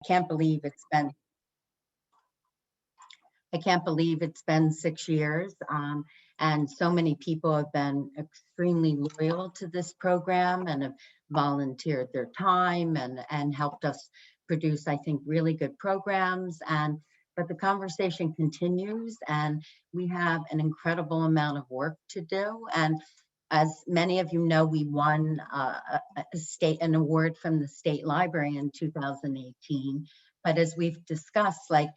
can't believe it's been I can't believe it's been 6 years, and so many people have been extremely loyal to this program and have volunteered their time and helped us produce, I think, really good programs. But the conversation continues, and we have an incredible amount of work to do. And as many of you know, we won an award from the State Library in 2018. But as we've discussed, like,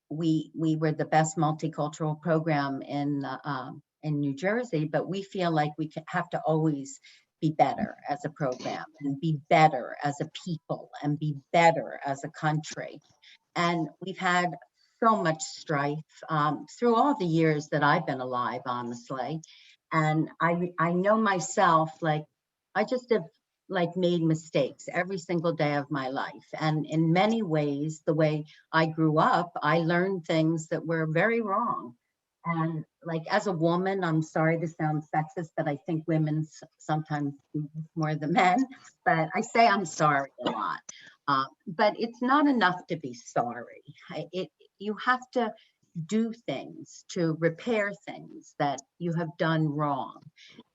we were the best multicultural program in New Jersey, but we feel like we have to always be better as a program and be better as a people and be better as a country. And we've had so much strife through all the years that I've been alive, honestly. And I know myself, like, I just have like made mistakes every single day of my life. And in many ways, the way I grew up, I learned things that were very wrong. And like, as a woman, I'm sorry to sound sexist, but I think women sometimes do this more than men, but I say I'm sorry a lot. But it's not enough to be sorry. You have to do things to repair things that you have done wrong.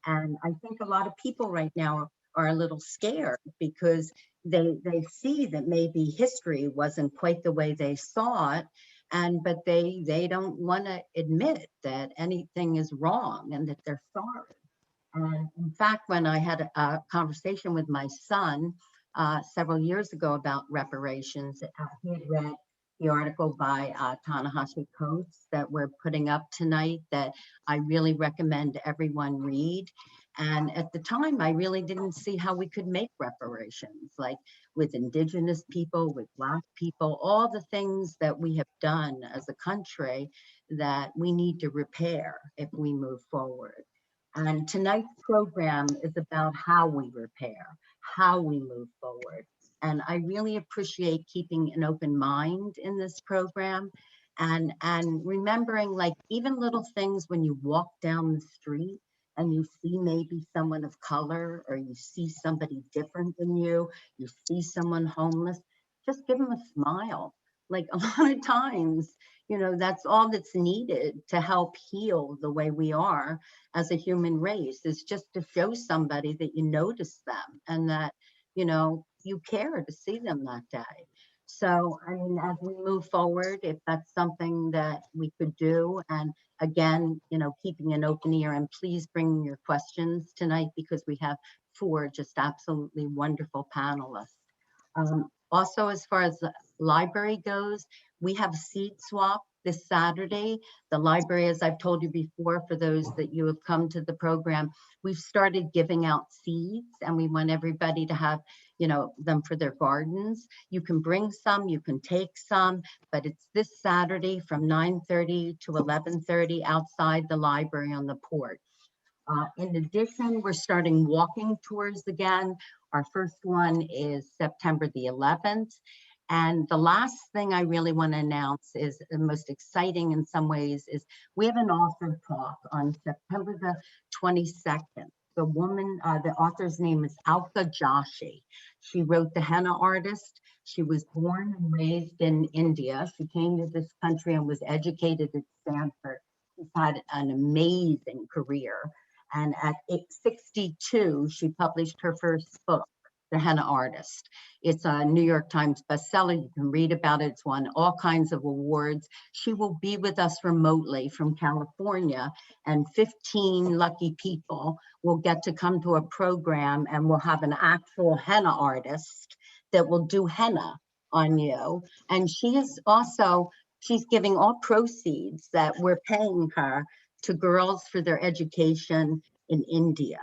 And I think a lot of people right now are a little scared because they see that maybe history wasn't quite the way they saw it, but they don't want to admit that anything is wrong and that they're sorry. And in fact, when I had a conversation with my son several years ago about reparations, he had read the article by Ta-Nehisi Coates that we're putting up tonight that I really recommend everyone read. And at the time, I really didn't see how we could make reparations, like with Indigenous people, with Black people, all the things that we have done as a country that we need to repair if we move forward. And tonight's program is about how we repair, how we move forward. And I really appreciate keeping an open mind in this program and remembering, like, even little things when you walk down the street and you see maybe someone of color or you see somebody different than you see someone homeless, just give them a smile. Like, a lot of times, you know, that's all that's needed to help heal the way we are as a human race, is just to show somebody that you notice them and that, you know, you care to see them that day. So, I mean, as we move forward, if that's something that we could do, and again, you know, keeping an open ear, and please bring your questions tonight because we have 4 just absolutely wonderful panelists. Also, as far as the library goes, we have a seed swap this Saturday. The library, as I've told you before, for those that you have come to the program, we've started giving out seeds and we want everybody to have, you know, them for their gardens. You can bring some, you can take some, but it's this Saturday from 9:30 to 11:30 outside the library on the porch. In addition, we're starting walking tours again. Our first one is September the 11th. And the last thing I really want to announce is the most exciting in some ways is we have an author talk on September the 22nd. The woman, the author's name is Alfa Joshi. She wrote The Henna Artist. She was born and raised in India. She came to this country and was educated at Stanford. She's had an amazing career. And at 62, she published her first book, The Henna Artist. It's a New York Times bestseller. You can read about it. It's won all kinds of awards. She will be with us remotely from California, and 15 lucky people will get to come to a program, and we'll have an actual henna artist that will do henna on you. And she is also, she's giving all proceeds that we're paying her to girls for their education in India.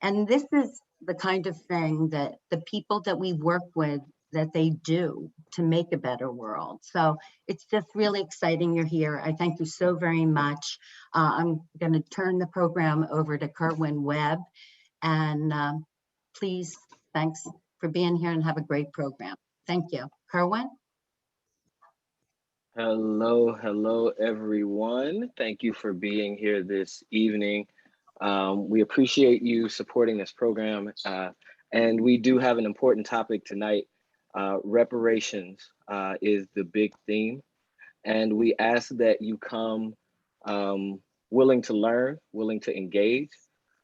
And this is the kind of thing that the people that we work with, that they do to make a better world. So it's just really exciting you're here. I thank you so very much. I'm going to turn the program over to Kerwin Webb. And please, thanks for being here and have a great program. Thank you. Kerwin? Hello, everyone. Thank you for being here this evening. We appreciate you supporting this program. And we do have an important topic tonight. Reparations is the big theme. And we ask that you come willing to learn, willing to engage,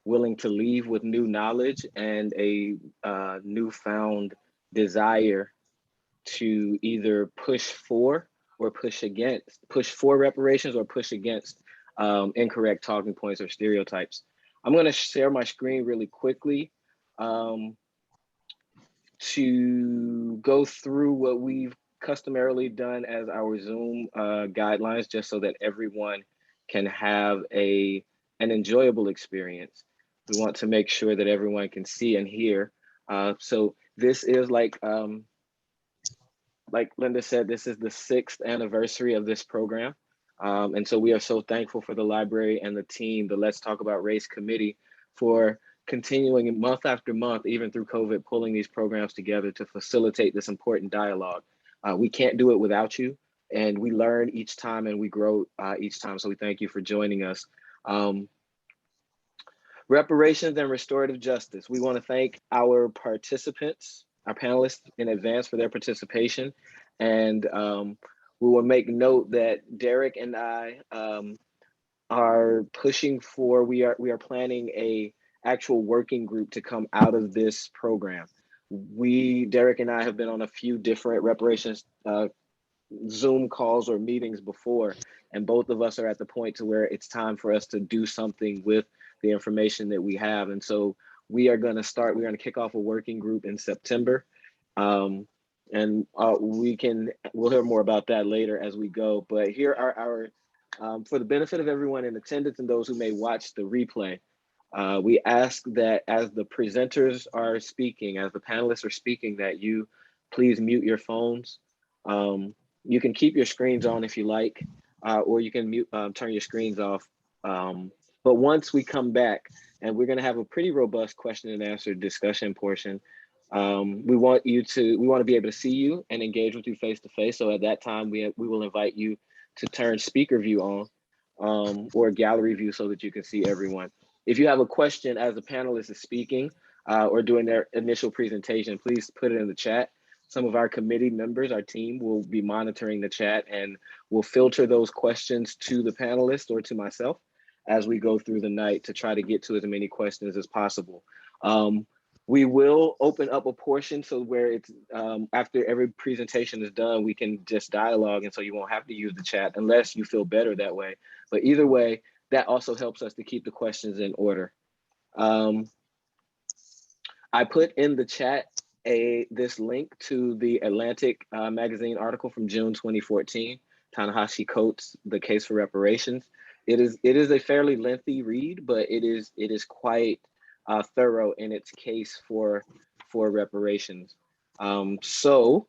willing to leave with new knowledge and a newfound desire to either push for or push for reparations or push against incorrect talking points or stereotypes. I'm going to share my screen really quickly to go through what we've customarily done as our Zoom guidelines, just so that everyone can have an enjoyable experience. We want to make sure that everyone can see and hear. So this is like Linda said, this is the 6th anniversary of this program. And so we are so thankful for the library and the team, the Let's Talk About Race committee, for continuing month after month, even through COVID, pulling these programs together to facilitate this important dialogue. We can't do it without you, and we learn each time and we grow each time. So we thank you for joining us. Reparations and Restorative Justice. We want to thank our participants, our panelists in advance for their participation. And we will make note that Derek and I are pushing for, we are planning a actual working group to come out of this program. Derek and I have been on a few different reparations Zoom calls or meetings before, and both of us are at the point to where it's time for us to do something with the information that we have. And so we're going to kick off a working group in September. And we'll hear more about that later as we go. But here are our, for the benefit of everyone in attendance and those who may watch the replay, we ask that as the presenters are speaking, as the panelists are speaking, that you please mute your phones. You can keep your screens on if you like, or you can turn your screens off. But once we come back, and we're going to have a pretty robust question and answer discussion portion, we want to be able to see you and engage with you face to face. So at that time, we will invite you to turn speaker view on, or gallery view, so that you can see everyone. If you have a question as the panelist is speaking or doing their initial presentation, please put it in the chat. Some of our committee members, our team, will be monitoring the chat, and we'll filter those questions to the panelists or to myself as we go through the night to try to get to as many questions as possible. We will open up a portion so where it's after every presentation is done, we can just dialogue, and so you won't have to use the chat unless you feel better that way. But either way, that also helps us to keep the questions in order. I put in the chat this link to the Atlantic magazine article from June 2014, Ta-Nehisi Coates' The Case for Reparations. It is a fairly lengthy read, but it is quite thorough in its case for reparations. So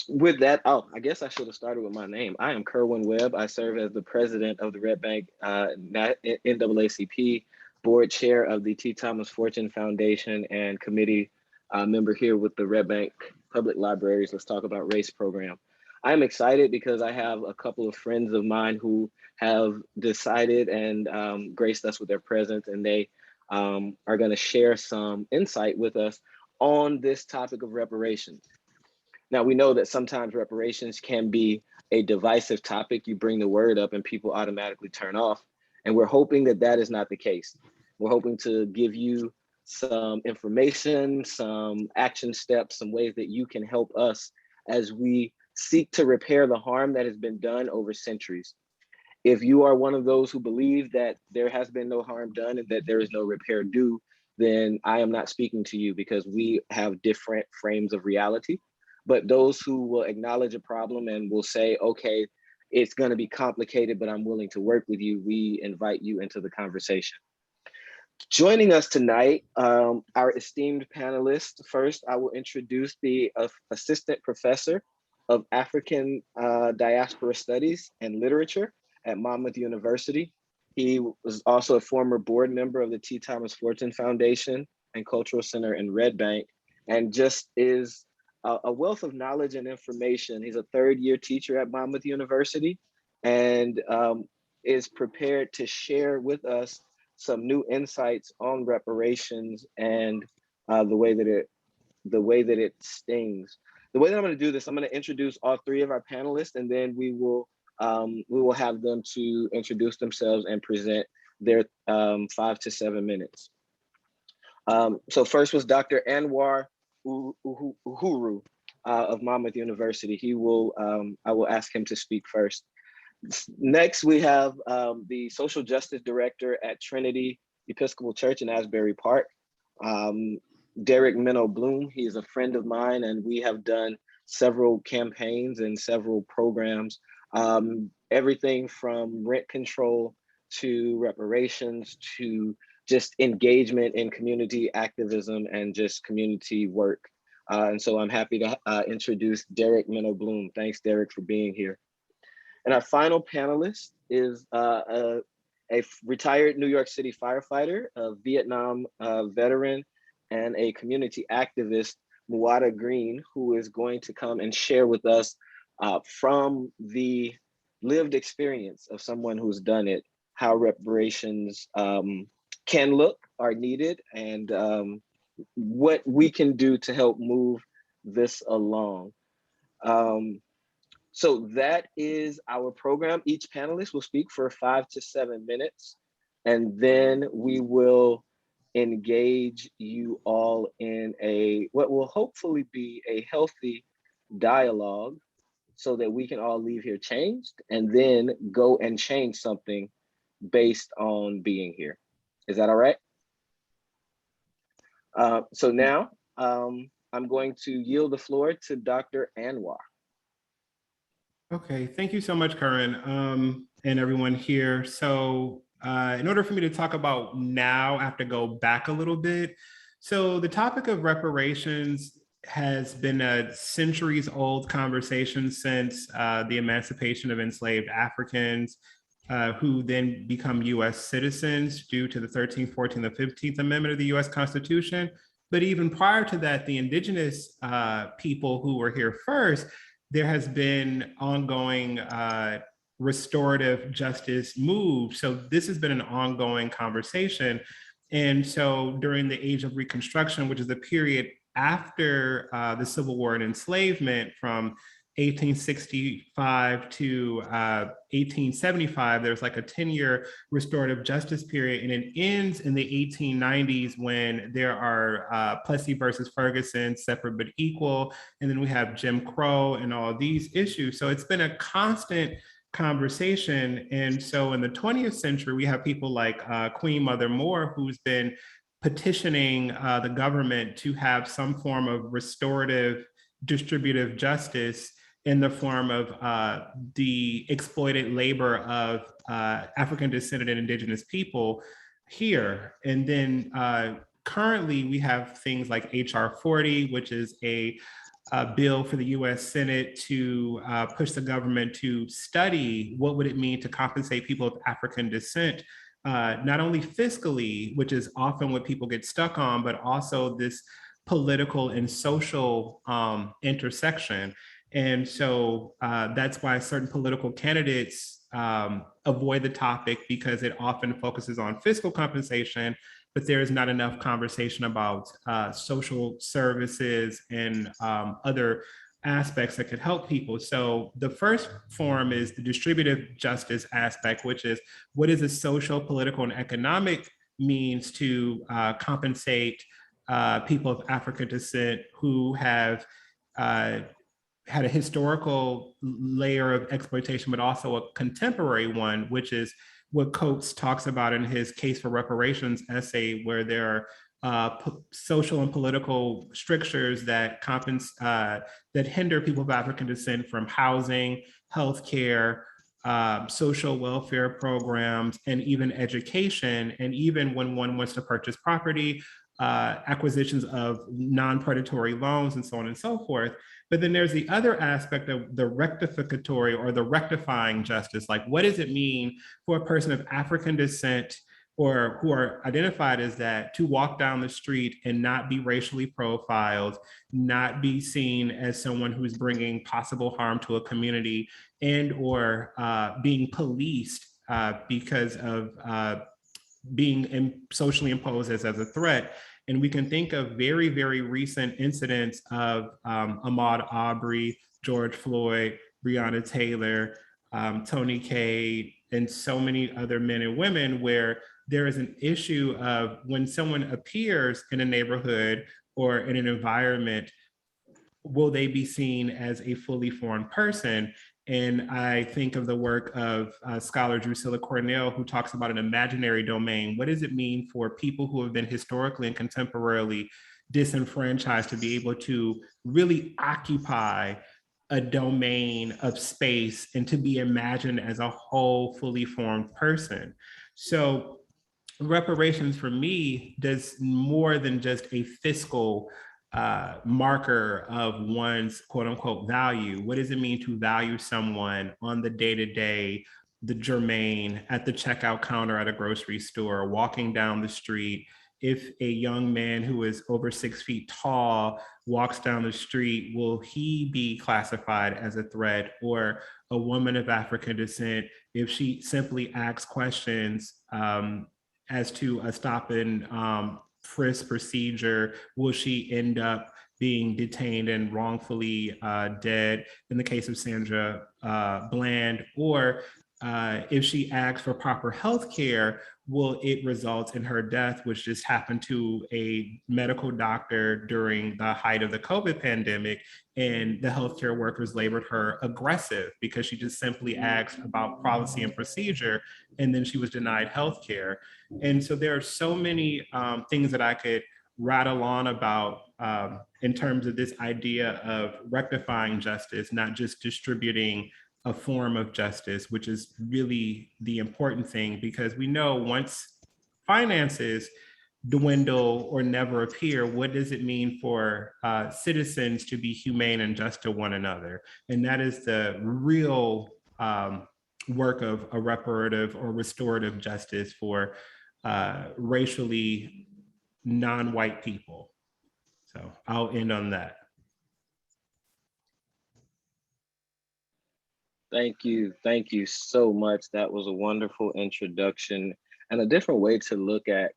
with that, I guess I should have started with my name. I am Kerwin Webb. I serve as the president of the Red Bank NAACP, board chair of the T. Thomas Fortune Foundation, and committee member here with the Red Bank Public Libraries Let's Talk About Race program. I'm excited because I have a couple of friends of mine who have decided and graced us with their presence, and they are going to share some insight with us on this topic of reparations. Now, we know that sometimes reparations can be a divisive topic. You bring the word up and people automatically turn off. And we're hoping that that is not the case. We're hoping to give you some information, some action steps, some ways that you can help us as we seek to repair the harm that has been done over centuries. If you are one of those who believe that there has been no harm done and that there is no repair due, then I am not speaking to you, because we have different frames of reality. But those who will acknowledge a problem and will say, okay, it's going to be complicated, but I'm willing to work with you, we invite you into the conversation. Joining us tonight, our esteemed panelists. First, I will introduce the Assistant Professor of African Diaspora Studies and Literature at Monmouth University. He was also a former board member of the T. Thomas Fortune Foundation and Cultural Center in Red Bank, and just is a wealth of knowledge and information. He's a third-year teacher at Monmouth University, and is prepared to share with us some new insights on reparations and the way that it stings. the way that I'm going to do this, I'm going to introduce all three of our panelists, and then we will have them to introduce themselves and present their 5 to 7 minutes. So first was Dr. Anwar Uhuru of Monmouth University. I will ask him to speak first. Next, we have the Social Justice Director at Trinity Episcopal Church in Asbury Park, Derek Minno-Bloom. He is a friend of mine, and we have done several campaigns and several programs, everything from rent control to reparations to just engagement in community activism and just community work. And so I'm happy to introduce Derek Minno-Bloom. Thanks, Derek, for being here. And our final panelist is a retired New York City firefighter, a Vietnam veteran, and a community activist, Muata Greene, who is going to come and share with us from the lived experience of someone who's done it, how reparations can look, are needed, and what we can do to help move this along. So that is our program. Each panelist will speak for 5 to 7 minutes, and then we will engage you all in what will hopefully be a healthy dialogue so that we can all leave here changed and then go and change something based on being here. Is that all right? So now I'm going to yield the floor to Dr. Anwar. Okay, thank you so much, Kerwin, and everyone here. So in order for me to talk about now, I have to go back a little bit. So the topic of reparations has been a centuries-old conversation since the emancipation of enslaved Africans, who then become US citizens due to the 13th, 14th, and 15th Amendment of the US Constitution. But even prior to that, the indigenous people who were here first, there has been ongoing restorative justice moves. So this has been an ongoing conversation. And so during the Age of Reconstruction, which is the period after the Civil War and enslavement from 1865 to 1875, there's like a 10-year restorative justice period, and it ends in the 1890s when there are Plessy versus Ferguson, separate but equal, and then we have Jim Crow and all these issues. So it's been a constant conversation. And so in the 20th century, we have people like Queen Mother Moore, who's been petitioning the government to have some form of restorative distributive justice in the form of the exploited labor of African descended and indigenous people here. And then currently we have things like HR 40, which is a bill for the US Senate to push the government to study what would it mean to compensate people of African descent, not only fiscally, which is often what people get stuck on, but also this political and social intersection. And so that's why certain political candidates avoid the topic, because it often focuses on fiscal compensation, but there is not enough conversation about social services and other aspects that could help people. So the first form is the distributive justice aspect, which is what is a social, political, and economic means to compensate people of African descent who have had a historical layer of exploitation, but also a contemporary one, which is what Coates talks about in his Case for Reparations essay, where there are social and political strictures that that hinder people of African descent from housing, healthcare, social welfare programs, and even education. And even when one wants to purchase property, acquisitions of non-predatory loans and so on and so forth. But then there's the other aspect of the rectificatory or the rectifying justice. Like, what does it mean for a person of African descent or who are identified as that to walk down the street and not be racially profiled, not be seen as someone who's bringing possible harm to a community, and or being policed because of being socially imposed as a threat? And we can think of very, very recent incidents of Ahmaud Arbery, George Floyd, Breonna Taylor, Tony Cade, and so many other men and women where there is an issue of when someone appears in a neighborhood or in an environment, will they be seen as a fully formed person? And I think of the work of scholar Drusilla Cornell, who talks about an imaginary domain. What does it mean for people who have been historically and contemporarily disenfranchised to be able to really occupy a domain of space and to be imagined as a whole, fully formed person? So reparations for me does more than just a fiscal marker of one's quote unquote value. What does it mean to value someone on the day-to-day, the germane, at the checkout counter at a grocery store, walking down the street? If a young man who is over 6 feet tall walks down the street, will he be classified as a threat? Or a woman of African descent, if she simply asks questions as to a stop and frisk procedure, will she end up being detained and wrongfully dead in the case of Sandra Bland? Or if she asks for proper health care, will it result in her death, which just happened to a medical doctor during the height of the COVID pandemic, and the healthcare workers labeled her aggressive because she just simply asked about policy and procedure, and then she was denied health care. And so there are so many things that I could rattle on about in terms of this idea of rectifying justice, not just distributing a form of justice, which is really the important thing, because we know once finances dwindle or never appear, what does it mean for citizens to be humane and just to one another? And that is the real work of a reparative or restorative justice for racially non-white people. So I'll end on that. Thank you so much. That was a wonderful introduction and a different way to look at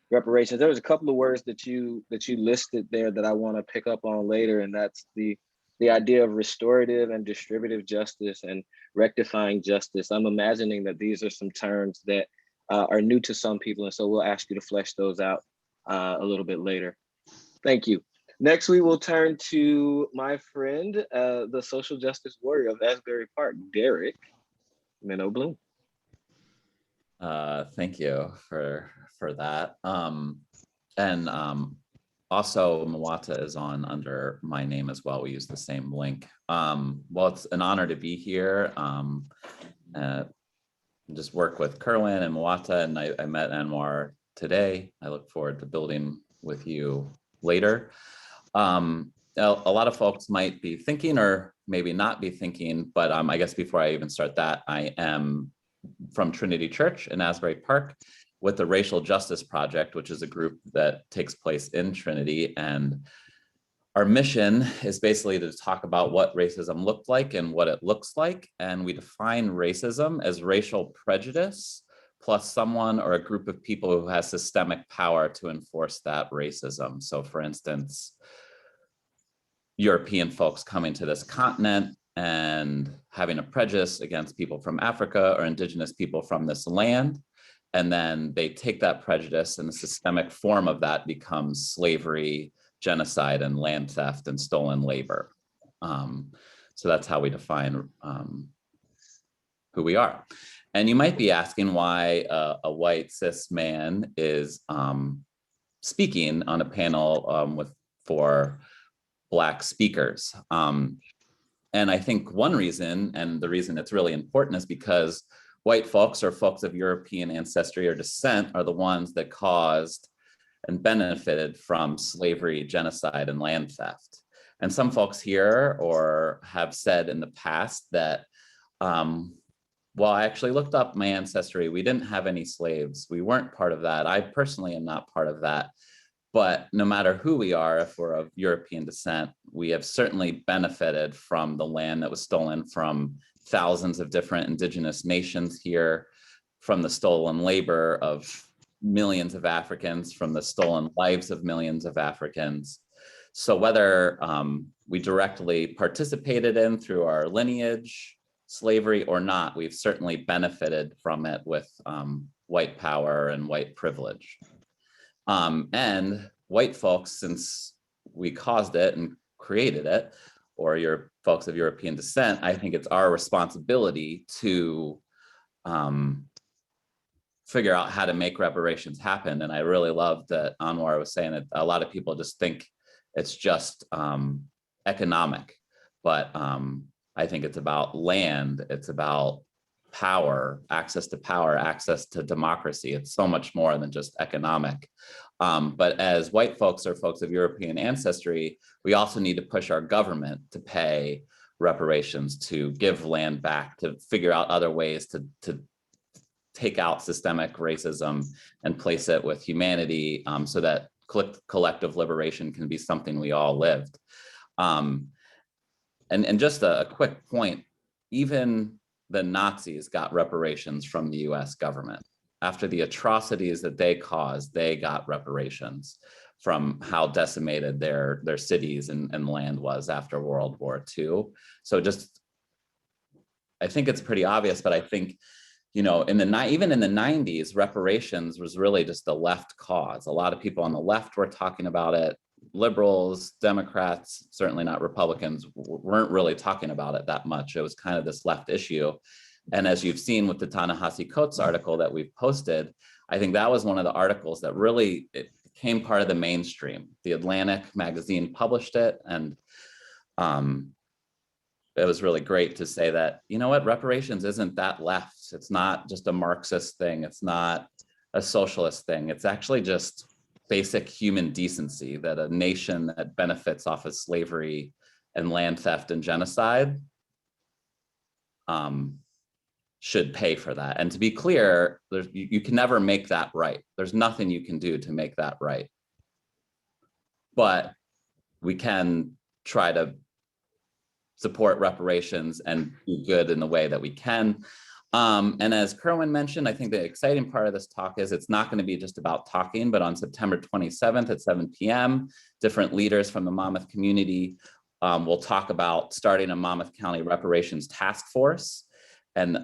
reparations. There was a couple of words that you listed there that I want to pick up on later, and that's the idea of restorative and distributive justice and rectifying justice. I'm imagining that these are some terms that are new to some people, and so we'll ask you to flesh those out a little bit later. Thank you. Next, we will turn to my friend, the social justice warrior of Asbury Park, Derek Minno-Bloom. Thank you for that. Also, Muata is on under my name as well. We use the same link. Well, it's an honor to be here. Just work with Kerwin and Muata, and I met Anwar today. I look forward to building with you later. A lot of folks might be thinking or maybe not be thinking, but I guess before I even start that, I am from Trinity Church in Asbury Park with the Racial Justice Project, which is a group that takes place in Trinity. And our mission is basically to talk about what racism looked like and what it looks like. And we define racism as racial prejudice plus someone or a group of people who has systemic power to enforce that racism. So for instance, European folks coming to this continent and having a prejudice against people from Africa or indigenous people from this land. And then they take that prejudice, and the systemic form of that becomes slavery, genocide, and land theft and stolen labor. So that's how we define who we are. And you might be asking why a white cis man is speaking on a panel for Black speakers. And I think one reason, and the reason it's really important, is because white folks or folks of European ancestry or descent are the ones that caused and benefited from slavery, genocide, and land theft. And some folks here or have said in the past that, well, I actually looked up my ancestry. We didn't have any slaves. We weren't part of that. I personally am not part of that. But no matter who we are, if we're of European descent, we have certainly benefited from the land that was stolen from thousands of different indigenous nations here, from the stolen labor of millions of Africans, from the stolen lives of millions of Africans. So whether we directly participated in through our lineage, slavery or not, we've certainly benefited from it with white power and white privilege. And white folks, since we caused it and created it, or your folks of European descent, I think it's our responsibility to figure out how to make reparations happen. And I really love that Anwar was saying that a lot of people just think it's just economic, but I think it's about land, it's about power, access to democracy. It's so much more than just economic. But as white folks or folks of European ancestry, we also need to push our government to pay reparations, to give land back, to figure out other ways to take out systemic racism and place it with humanity, so that collective liberation can be something we all lived. And just a quick point, even the Nazis got reparations from the US government. After the atrocities that they caused, they got reparations from how decimated their cities and land was after World War II. So just, I think it's pretty obvious, but I think, you know, even in the 90s, reparations was really just a left cause. A lot of people on the left were talking about it. Liberals, Democrats, certainly not Republicans, weren't really talking about it that much. It was kind of this left issue. And as you've seen with the Ta-Nehisi Coates article that we've posted, I think that was one of the articles that really became part of the mainstream. The Atlantic magazine published it, and it was really great to say that, you know what, reparations isn't that left. It's not just a Marxist thing. It's not a socialist thing. It's actually just basic human decency, that a nation that benefits off of slavery and land theft and genocide should pay for that. And to be clear, you can never make that right. There's nothing you can do to make that right. But we can try to support reparations and do good in the way that we can. And as Kerwin mentioned, I think the exciting part of this talk is it's not going to be just about talking, but on September 27th at 7 p.m., different leaders from the Monmouth community will talk about starting a Monmouth County Reparations Task Force. And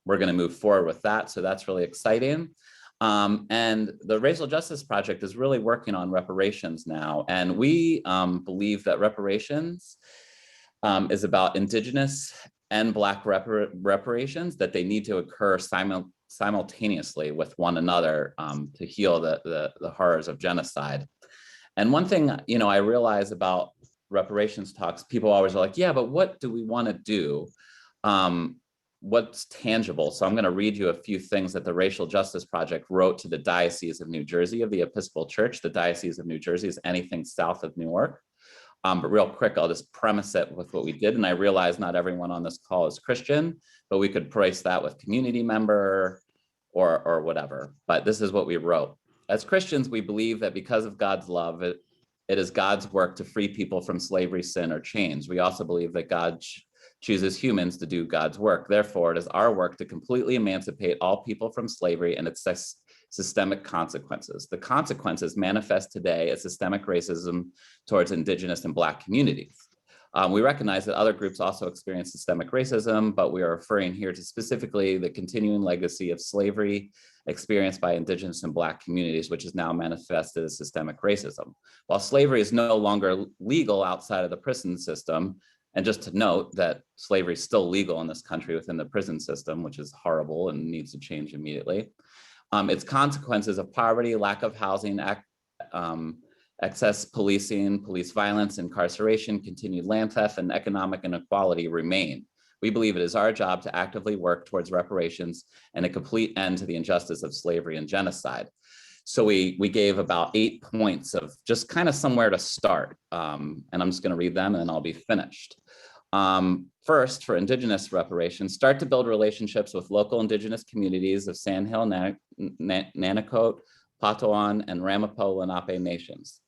we're going to move forward with that. So that's really exciting. And the Racial Justice Project is really working on reparations now. And we believe that reparations is about Indigenous and Black reparations, that they need to occur simultaneously with one another to heal the horrors of genocide. And one thing, you know, I realize about reparations talks, people always are like, yeah, but what do we want to do? What's tangible? So I'm going to read you a few things that the Racial Justice Project wrote to the Diocese of New Jersey of the Episcopal Church. The Diocese of New Jersey is anything south of Newark. But real quick, I'll just premise it with what we did. And I realize not everyone on this call is Christian, but we could price that with community member or whatever. But this is what we wrote. As Christians, we believe that because of God's love, it is God's work to free people from slavery, sin, or chains. We also believe that God chooses humans to do God's work. Therefore, it is our work to completely emancipate all people from slavery and its systemic consequences. The consequences manifest today as systemic racism towards Indigenous and Black communities. We recognize that other groups also experience systemic racism, but we are referring here to specifically the continuing legacy of slavery experienced by Indigenous and Black communities, which is now manifested as systemic racism. While slavery is no longer legal outside of the prison system, and just to note that slavery is still legal in this country within the prison system, which is horrible and needs to change immediately. Its consequences of poverty, lack of housing, excess policing, police violence, incarceration, continued land theft, and economic inequality remain. We believe it is our job to actively work towards reparations and a complete end to the injustice of slavery and genocide. So we gave about 8 points of just kind of somewhere to start. And I'm just going to read them and then I'll be finished. First, for Indigenous reparations, start to build relationships with local Indigenous communities of Sandhill, Nanticoke, Patuan, and Ramapo Lenape nations.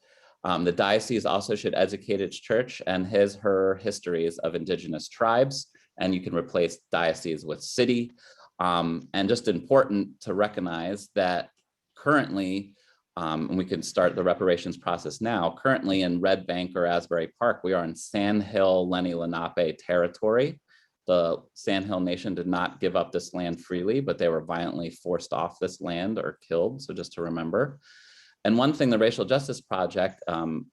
The diocese also should educate its church and her histories of Indigenous tribes, and you can replace diocese with city. And just important to recognize that Currently, and we can start the reparations process now. Currently in Red Bank or Asbury Park, we are in Sandhill Lenni Lenape territory. The Sandhill Nation did not give up this land freely, but they were violently forced off this land or killed, so just to remember. And one thing the Racial Justice Project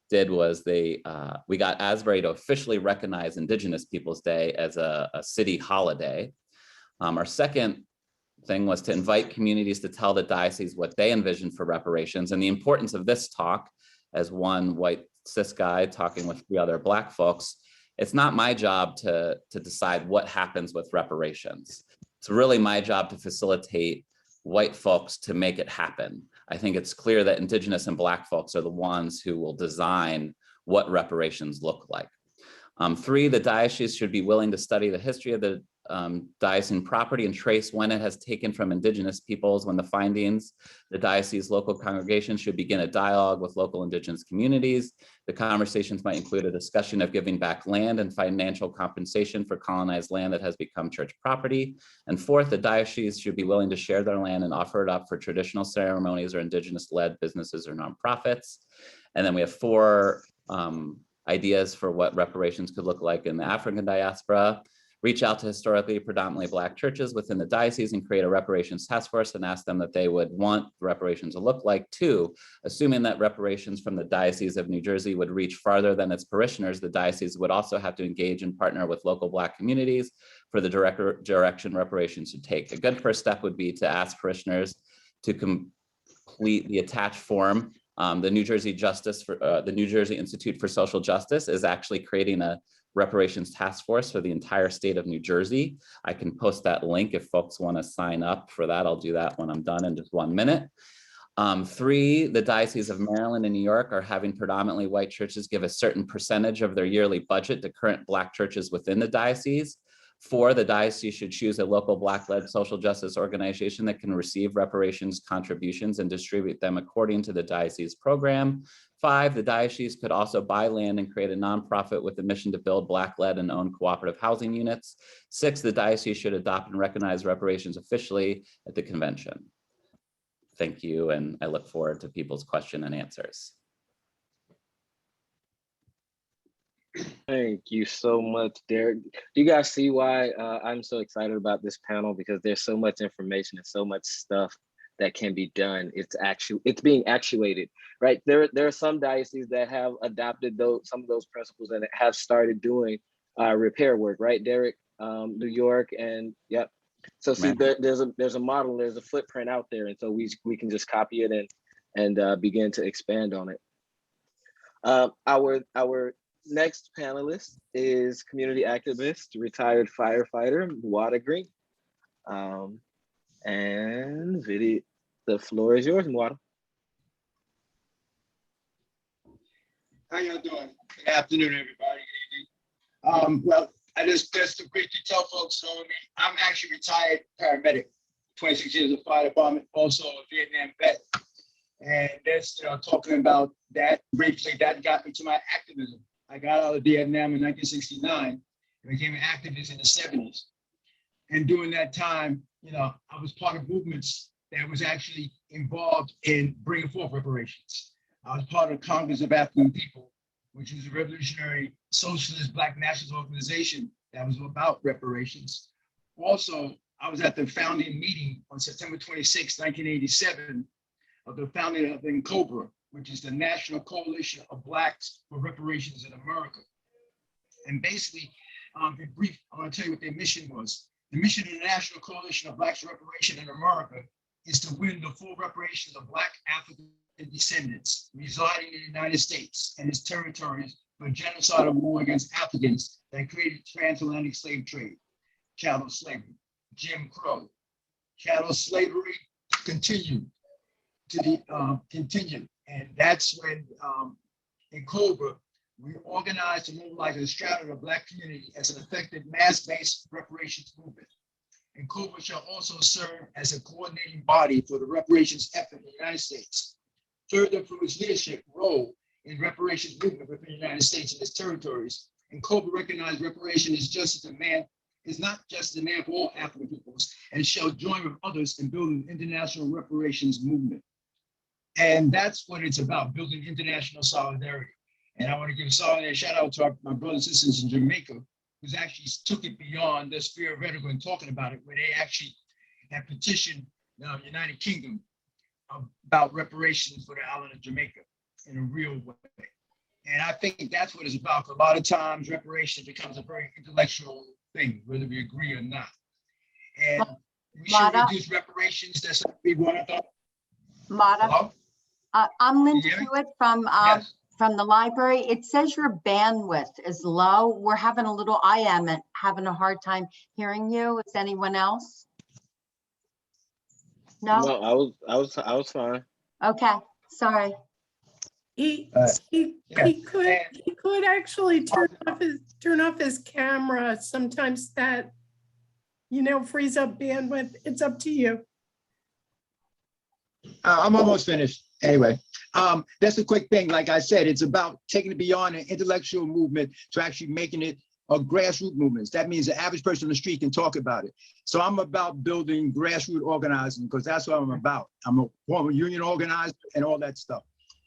did was we got Asbury to officially recognize Indigenous Peoples Day as a city holiday. Our second thing was to invite communities to tell the diocese what they envisioned for reparations, and the importance of this talk, as one white cis guy talking with 3 other Black folks. It's not my job to decide what happens with reparations. It's really my job to facilitate white folks to make it happen. I think it's clear that Indigenous and Black folks are the ones who will design what reparations look like. 3, the diocese should be willing to study the history of the diocesan property and trace when it has taken from Indigenous peoples. When the findings, the diocese local congregation should begin a dialogue with local Indigenous communities. The conversations might include a discussion of giving back land and financial compensation for colonized land that has become church property. And 4th, the diocese should be willing to share their land and offer it up for traditional ceremonies or Indigenous-led businesses or nonprofits. And then we have 4 ideas for what reparations could look like in the African diaspora. Reach out to historically predominantly Black churches within the diocese and create a reparations task force and ask them that they would want reparations to look like. 2, assuming that reparations from the Diocese of New Jersey would reach farther than its parishioners, the diocese would also have to engage and partner with local Black communities for the direction reparations should take. A good first step would be to ask parishioners to complete the attached form. The New Jersey Institute for Social Justice is actually creating a reparations task force for the entire state of New Jersey. I can post that link if folks want to sign up for that. I'll do that when I'm done in just 1 minute. 3, the Diocese of Maryland and New York are having predominantly white churches give a certain percentage of their yearly budget to current Black churches within the diocese. 4, the diocese should choose a local Black-led social justice organization that can receive reparations contributions and distribute them according to the diocese program. 5, the diocese could also buy land and create a nonprofit with the mission to build Black-led and owned cooperative housing units. 6, the diocese should adopt and recognize reparations officially at the convention. Thank you, and I look forward to people's question and answers. Thank you so much, Derek. Do you guys see why I'm so excited about this panel? Because there's so much information and so much stuff that can be done. It's being actuated, right? There are some dioceses that have adopted some of those principles and have started doing repair work, right, Derek? New York and yep. So see, there's a model, there's a footprint out there, and so we can just copy it and begin to expand on it. Our next panelist is community activist, retired firefighter, Muata Greene. And the floor is yours, Muata. How y'all doing? Good afternoon, everybody. Well, I just to briefly tell folks who know me, I'm actually retired paramedic, 26 years of fire department, also a Vietnam vet. And that's, talking about that briefly, that got me to my activism. I got out of Vietnam in 1969 and became an activist in the 70s. And during that time, I was part of movements that was actually involved in bringing forth reparations. I was part of Congress of African People, which was a revolutionary socialist Black nationalist organization that was about reparations. Also, I was at the founding meeting on September 26, 1987, of the founding of NCOBRA, which is the National Coalition of Blacks for Reparations in America. And basically, in brief, I want to tell you what their mission was. The mission of the National Coalition of Blacks for Reparation in America is to win the full reparations of Black African descendants residing in the United States and its territories for genocidal war against Africans that created transatlantic slave trade, chattel slavery, Jim Crow. Chattel slavery continued. And that's when in COBRA, we organized and mobilized a strata of the Black community as an effective mass-based reparations movement. And COBRA shall also serve as a coordinating body for the reparations effort in the United States. Further, through its leadership role in reparations movement within the United States and its territories, and COBRA recognized reparation is not just a demand for all African peoples, and shall join with others in building the international reparations movement. And that's what it's about, building international solidarity. And I want to give a solidarity shout out to my brothers and sisters in Jamaica, who's actually took it beyond the sphere of rhetoric and talking about it, where they actually have petitioned the United Kingdom about reparations for the island of Jamaica in a real way. And I think that's what it's about. A lot of times reparations becomes a very intellectual thing, whether we agree or not. And we should reduce reparations. That's what we want to Muata, I'm Linda Hewitt from Yes. from the library. It says your bandwidth is low. We're having a little, I am having a hard time hearing you. Is anyone else? No? No, I was fine. Okay, sorry. He Yeah. could actually turn off his camera. Sometimes that, frees up bandwidth. It's up to you. I'm almost finished. Anyway, that's a quick thing. Like I said, it's about taking it beyond an intellectual movement to actually making it a grassroots movement. That means the average person on the street can talk about it. So I'm about building grassroots organizing because that's what I'm about. I'm a former union organizer and all that stuff.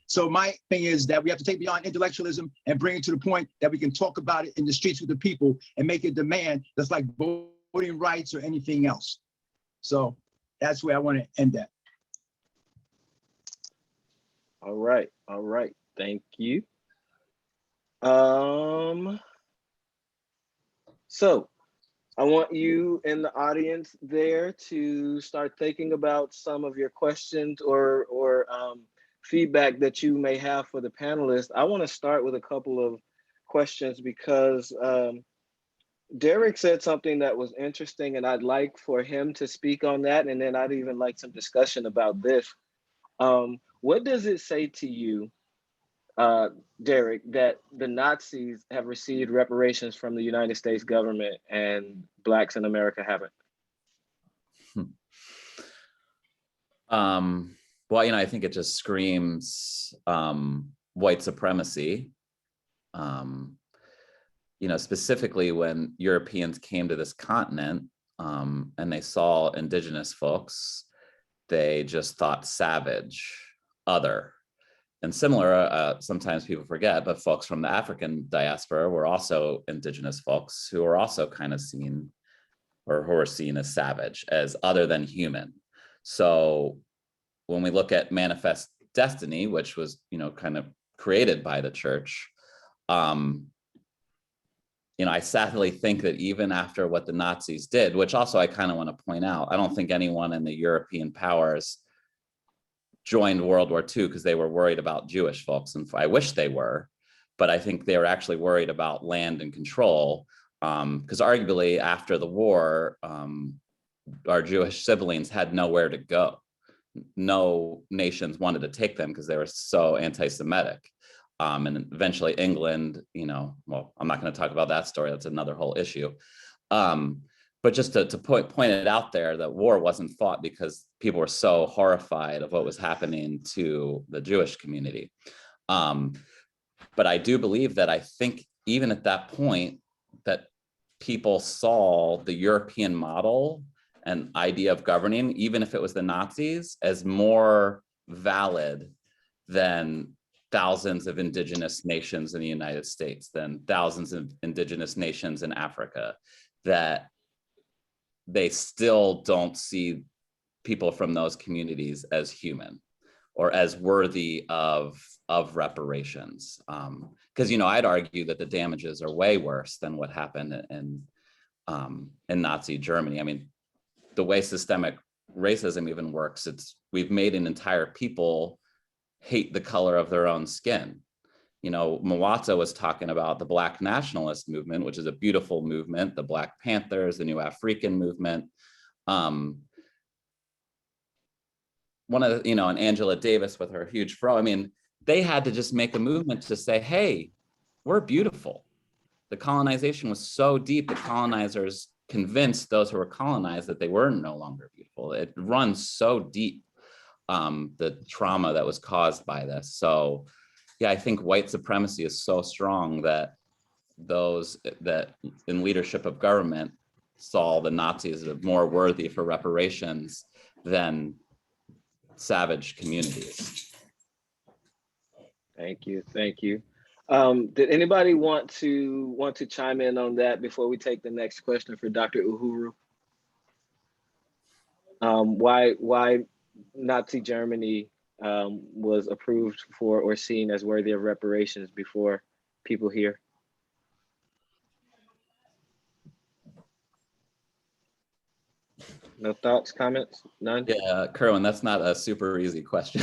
So my thing is that we have to take beyond intellectualism and bring it to the point that we can talk about it in the streets with the people and make a demand that's like voting rights or anything else. So that's where I want to end that. All right. Thank you. So I want you in the audience there to start thinking about some of your questions or feedback that you may have for the panelists. I want to start with a couple of questions because Derek said something that was interesting, and I'd like for him to speak on that, and then I'd even like some discussion about this. What does it say to you, Derek, that the Nazis have received reparations from the United States government and Blacks in America haven't? Well, I think it just screams white supremacy. Specifically when Europeans came to this continent and they saw indigenous folks, they just thought savage, other. And similar, sometimes people forget, but folks from the African diaspora were also indigenous folks who were also kind of seen, or who were seen as savage, as other than human. So when we look at Manifest Destiny, which was, kind of created by the church, I sadly think that even after what the Nazis did, which also I kind of want to point out, I don't think anyone in the European powers joined World War II because they were worried about Jewish folks, and I wish they were, but I think they were actually worried about land and control, because arguably after the war, our Jewish siblings had nowhere to go. No nations wanted to take them because they were so anti-Semitic. And eventually England, well, I'm not going to talk about that story. That's another whole issue. But just to point it out there, that war wasn't fought because people were so horrified of what was happening to the Jewish community. But I do believe that I think even at that point that people saw the European model and idea of governing, even if it was the Nazis, as more valid than thousands of indigenous nations in the United States, than thousands of indigenous nations in Africa, that they still don't see people from those communities as human or as worthy of reparations. Because, I'd argue that the damages are way worse than what happened in Nazi Germany. I mean, the way systemic racism even works, we've made an entire people hate the color of their own skin. Muata was talking about the Black nationalist movement, which is a beautiful movement, the Black Panthers, the New African movement. One of the, and Angela Davis with her huge fro, I mean, they had to just make a movement to say, hey, we're beautiful. The colonization was so deep, the colonizers convinced those who were colonized that they were no longer beautiful. It runs so deep, the trauma that was caused by this. So yeah, I think white supremacy is so strong that those that in leadership of government saw the Nazis as more worthy for reparations than savage communities. Thank you, thank you. Did anybody want to chime in on that before we take the next question for Dr. Uhuru? Why Nazi Germany was approved for or seen as worthy of reparations before people here? No thoughts, comments, none? Yeah, Kerwin, that's not a super easy question.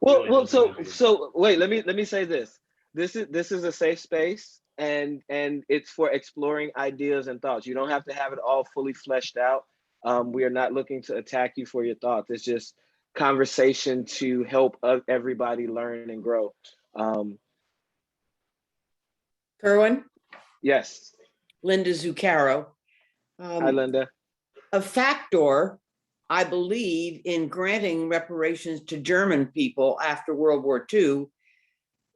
Well, so wait, let me say this. This is a safe space, and it's for exploring ideas and thoughts. You don't have to have it all fully fleshed out. We are not looking to attack you for your thoughts. It's just conversation to help everybody learn and grow. Kerwin, Yes. Linda Zuccaro. Hi, Linda. A factor, I believe, in granting reparations to German people after World War II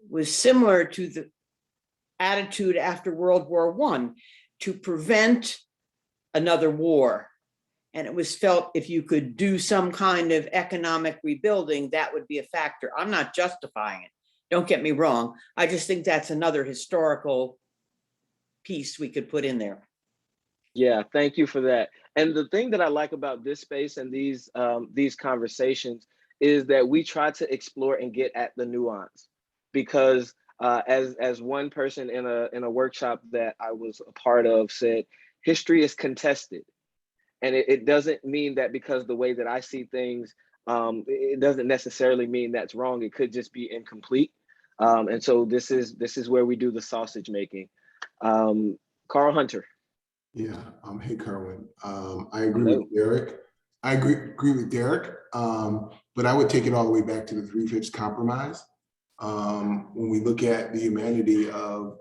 was similar to the attitude after World War I, to prevent another war. And it was felt if you could do some kind of economic rebuilding, that would be a factor. I'm not justifying it. Don't get me wrong. I just think that's another historical piece we could put in there. Yeah, thank you for that. And the thing that I like about this space and these conversations is that we try to explore and get at the nuance, because as one person in a workshop that I was a part of said, history is contested. And it doesn't mean that because the way that I see things, it doesn't necessarily mean that's wrong. It could just be incomplete. And so this is where we do the sausage making. Carl Hunter. Yeah, hey, Kerwin. I agree with Derek. I agree with Derek, but I would take it all the way back to the 3/5 compromise. When we look at the humanity of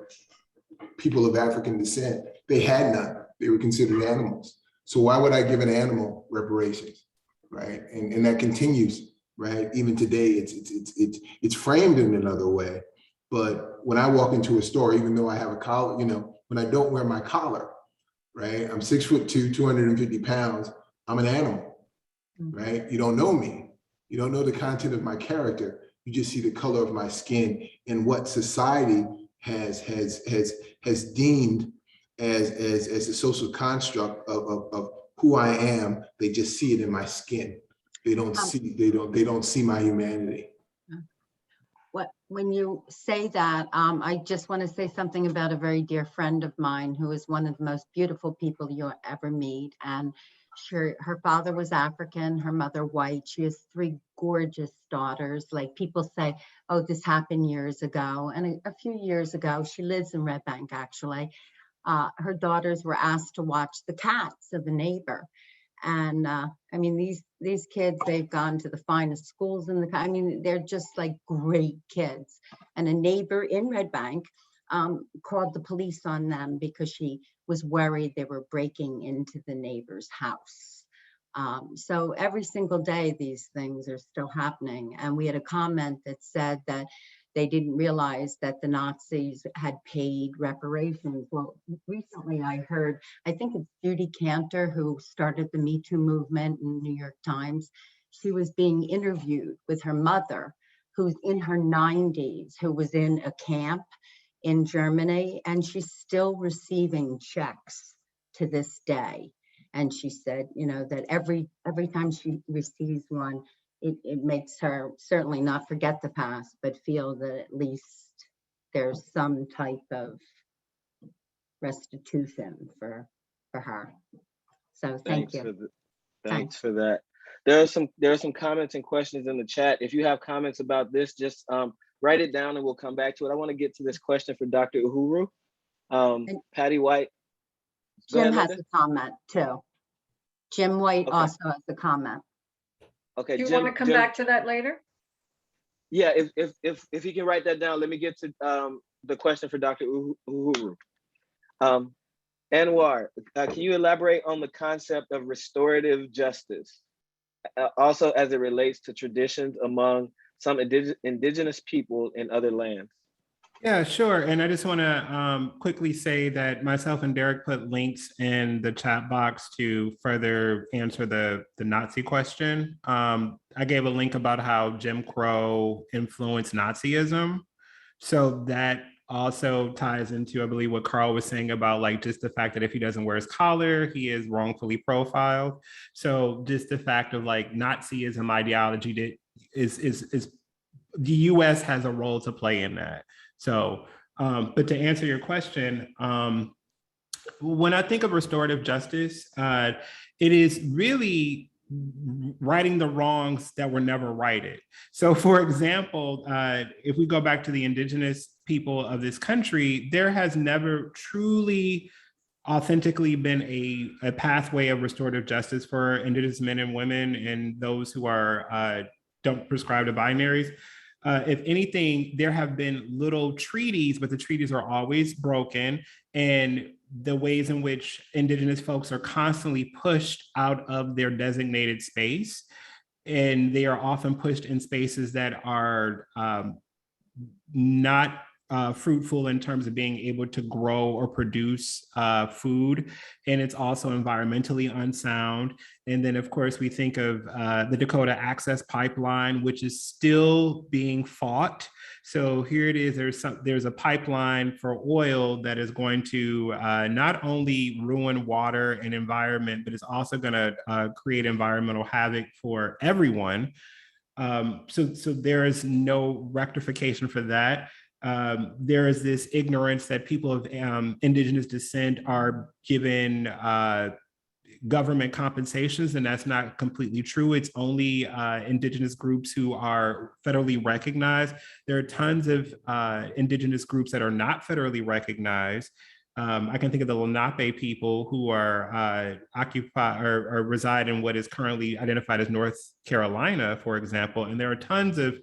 people of African descent, they had none. They were considered animals. So why would I give an animal reparations, right? And that continues, right? Even today, it's framed in another way. But when I walk into a store, even though I have a collar, when I don't wear my collar, right? I'm 6'2", 250 pounds. I'm an animal, right? You don't know me. You don't know the content of my character. You just see the color of my skin and what society has deemed as a social construct of who I am. They just see it in my skin. They don't see my humanity. When you say that, I just want to say something about a very dear friend of mine who is one of the most beautiful people you'll ever meet. And her father was African, her mother white. She has 3 gorgeous daughters. Like, people say, oh, this happened years ago. And a few years ago, she lives in Red Bank, actually. Her daughters were asked to watch the cats of a neighbor. And I mean, these kids, they've gone to the finest schools in the, I mean, they're just like great kids. And a neighbor in Red Bank called the police on them because she was worried they were breaking into the neighbor's house. So every single day, these things are still happening. And we had a comment that said that they didn't realize that the Nazis had paid reparations. Well, recently I heard, I think it's Judy Cantor, who started the Me Too movement in the New York Times. She was being interviewed with her mother, who's in her 90s, who was in a camp in Germany, and she's still receiving checks to this day. And she said, that every time she receives one, it makes her certainly not forget the past, but feel that at least there's some type of restitution for her. So thank you. Thanks for that. There are some comments and questions in the chat. If you have comments about this, just write it down and we'll come back to it. I want to get to this question for Dr. Uhuru. Patty White. Jim has a comment too. Jim White also has a comment. Okay. Do you want to come back to that later? Yeah, if he can write that down, let me get to the question for Dr. Uhuru. Anwar, can you elaborate on the concept of restorative justice, also as it relates to traditions among some indigenous people in other lands? Yeah, sure. And I just want to quickly say that myself and Derek put links in the chat box to further answer the Nazi question. I gave a link about how Jim Crow influenced Nazism. So that also ties into, I believe, what Carl was saying about like just the fact that if he doesn't wear his collar, he is wrongfully profiled. So just the fact of like Nazism ideology that is the US has a role to play in that. So, but to answer your question, when I think of restorative justice, it is really righting the wrongs that were never righted. So for example, if we go back to the indigenous people of this country, there has never truly authentically been a pathway of restorative justice for indigenous men and women and those who are don't prescribe to binaries. If anything, there have been little treaties, but the treaties are always broken. And the ways in which indigenous folks are constantly pushed out of their designated space. And they are often pushed in spaces that are not fruitful in terms of being able to grow or produce food. And it's also environmentally unsound. And then of course we think of the Dakota Access Pipeline, which is still being fought. So here it is, there's a pipeline for oil that is going to not only ruin water and environment, but it's also gonna create environmental havoc for everyone. So there is no rectification for that. There is this ignorance that people of indigenous descent are given government compensations, and that's not completely true. It's only indigenous groups who are federally recognized. There are tons of indigenous groups that are not federally recognized. I can think of the Lenape people who are occupy or reside in what is currently identified as North Carolina, for example, and there are tons of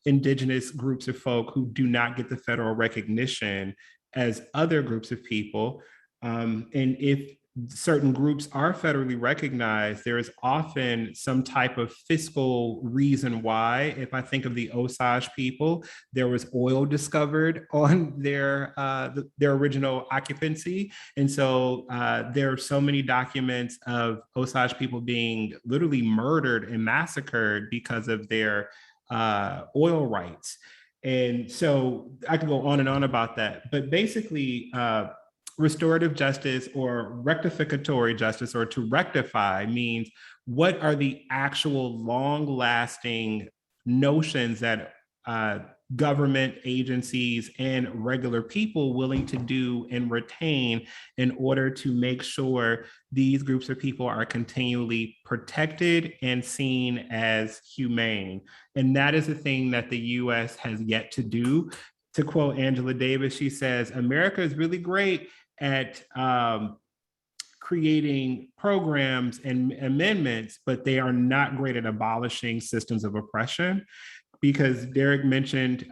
indigenous groups of folk who do not get the federal recognition as other groups of people. And if certain groups are federally recognized, there is often some type of fiscal reason why. If I think of the Osage people, there was oil discovered on their original occupancy. And so there are so many documents of Osage people being literally murdered and massacred because of their oil rights. And so I could go on and on about that, but basically restorative justice or rectificatory justice, or to rectify, means what are the actual long-lasting notions that government agencies and regular people willing to do and retain in order to make sure these groups of people are continually protected and seen as humane. And that is the thing that the US has yet to do. To quote Angela Davis, she says, America is really great at creating programs and amendments, but they are not great at abolishing systems of oppression. Because Derek mentioned,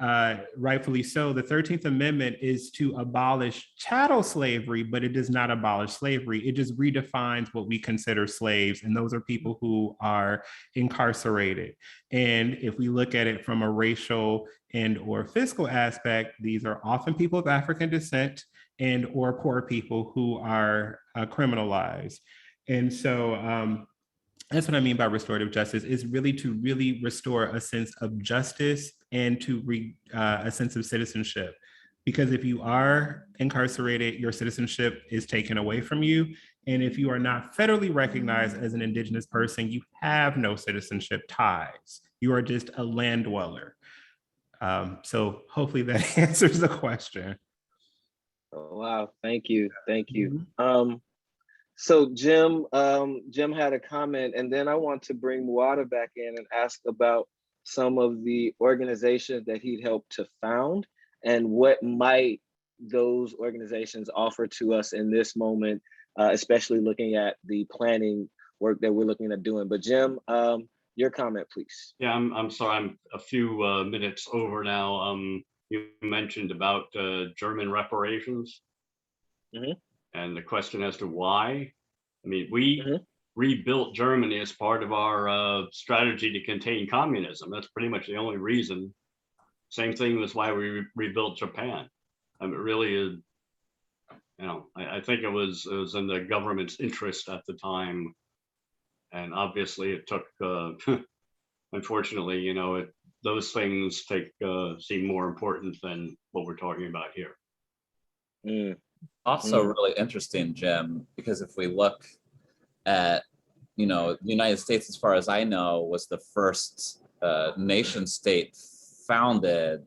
rightfully so, the 13th Amendment is to abolish chattel slavery, but it does not abolish slavery. It just redefines what we consider slaves, and those are people who are incarcerated. And if we look at it from a racial and or fiscal aspect, these are often people of African descent and or poor people who are criminalized. And so that's what I mean by restorative justice, is really to really restore a sense of justice and to a sense of citizenship. Because if you are incarcerated, your citizenship is taken away from you. And if you are not federally recognized as an indigenous person, you have no citizenship ties. You are just a land dweller. So hopefully that answers the question. Oh, wow, thank you, thank you. So Jim had a comment, and then I want to bring Muata back in and ask about some of the organizations that he'd helped to found and what might those organizations offer to us in this moment, especially looking at the planning work that we're looking at doing. But Jim, your comment, please. Yeah, I'm sorry, I'm a few minutes over now. You mentioned about German reparations. And the question as to why. I mean, we rebuilt Germany as part of our strategy to contain communism. That's pretty much the only reason. Same thing was why we rebuilt Japan. it really is, I think it was in the government's interest at the time. And obviously it took, unfortunately, those things seem more important than what we're talking about here. Also really interesting, Jim, because if we look at, the United States, as far as I know, was the first nation state founded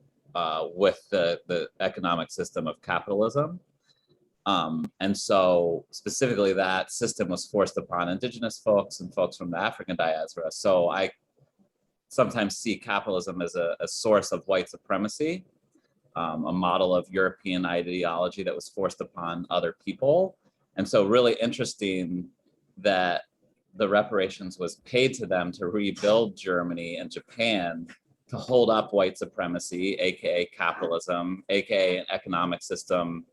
with the economic system of capitalism. And so specifically that system was forced upon indigenous folks and folks from the African diaspora. So I sometimes see capitalism as a source of white supremacy, a model of European ideology that was forced upon other people. And so really interesting that the reparations was paid to them to rebuild Germany and Japan to hold up white supremacy, AKA capitalism, AKA an economic system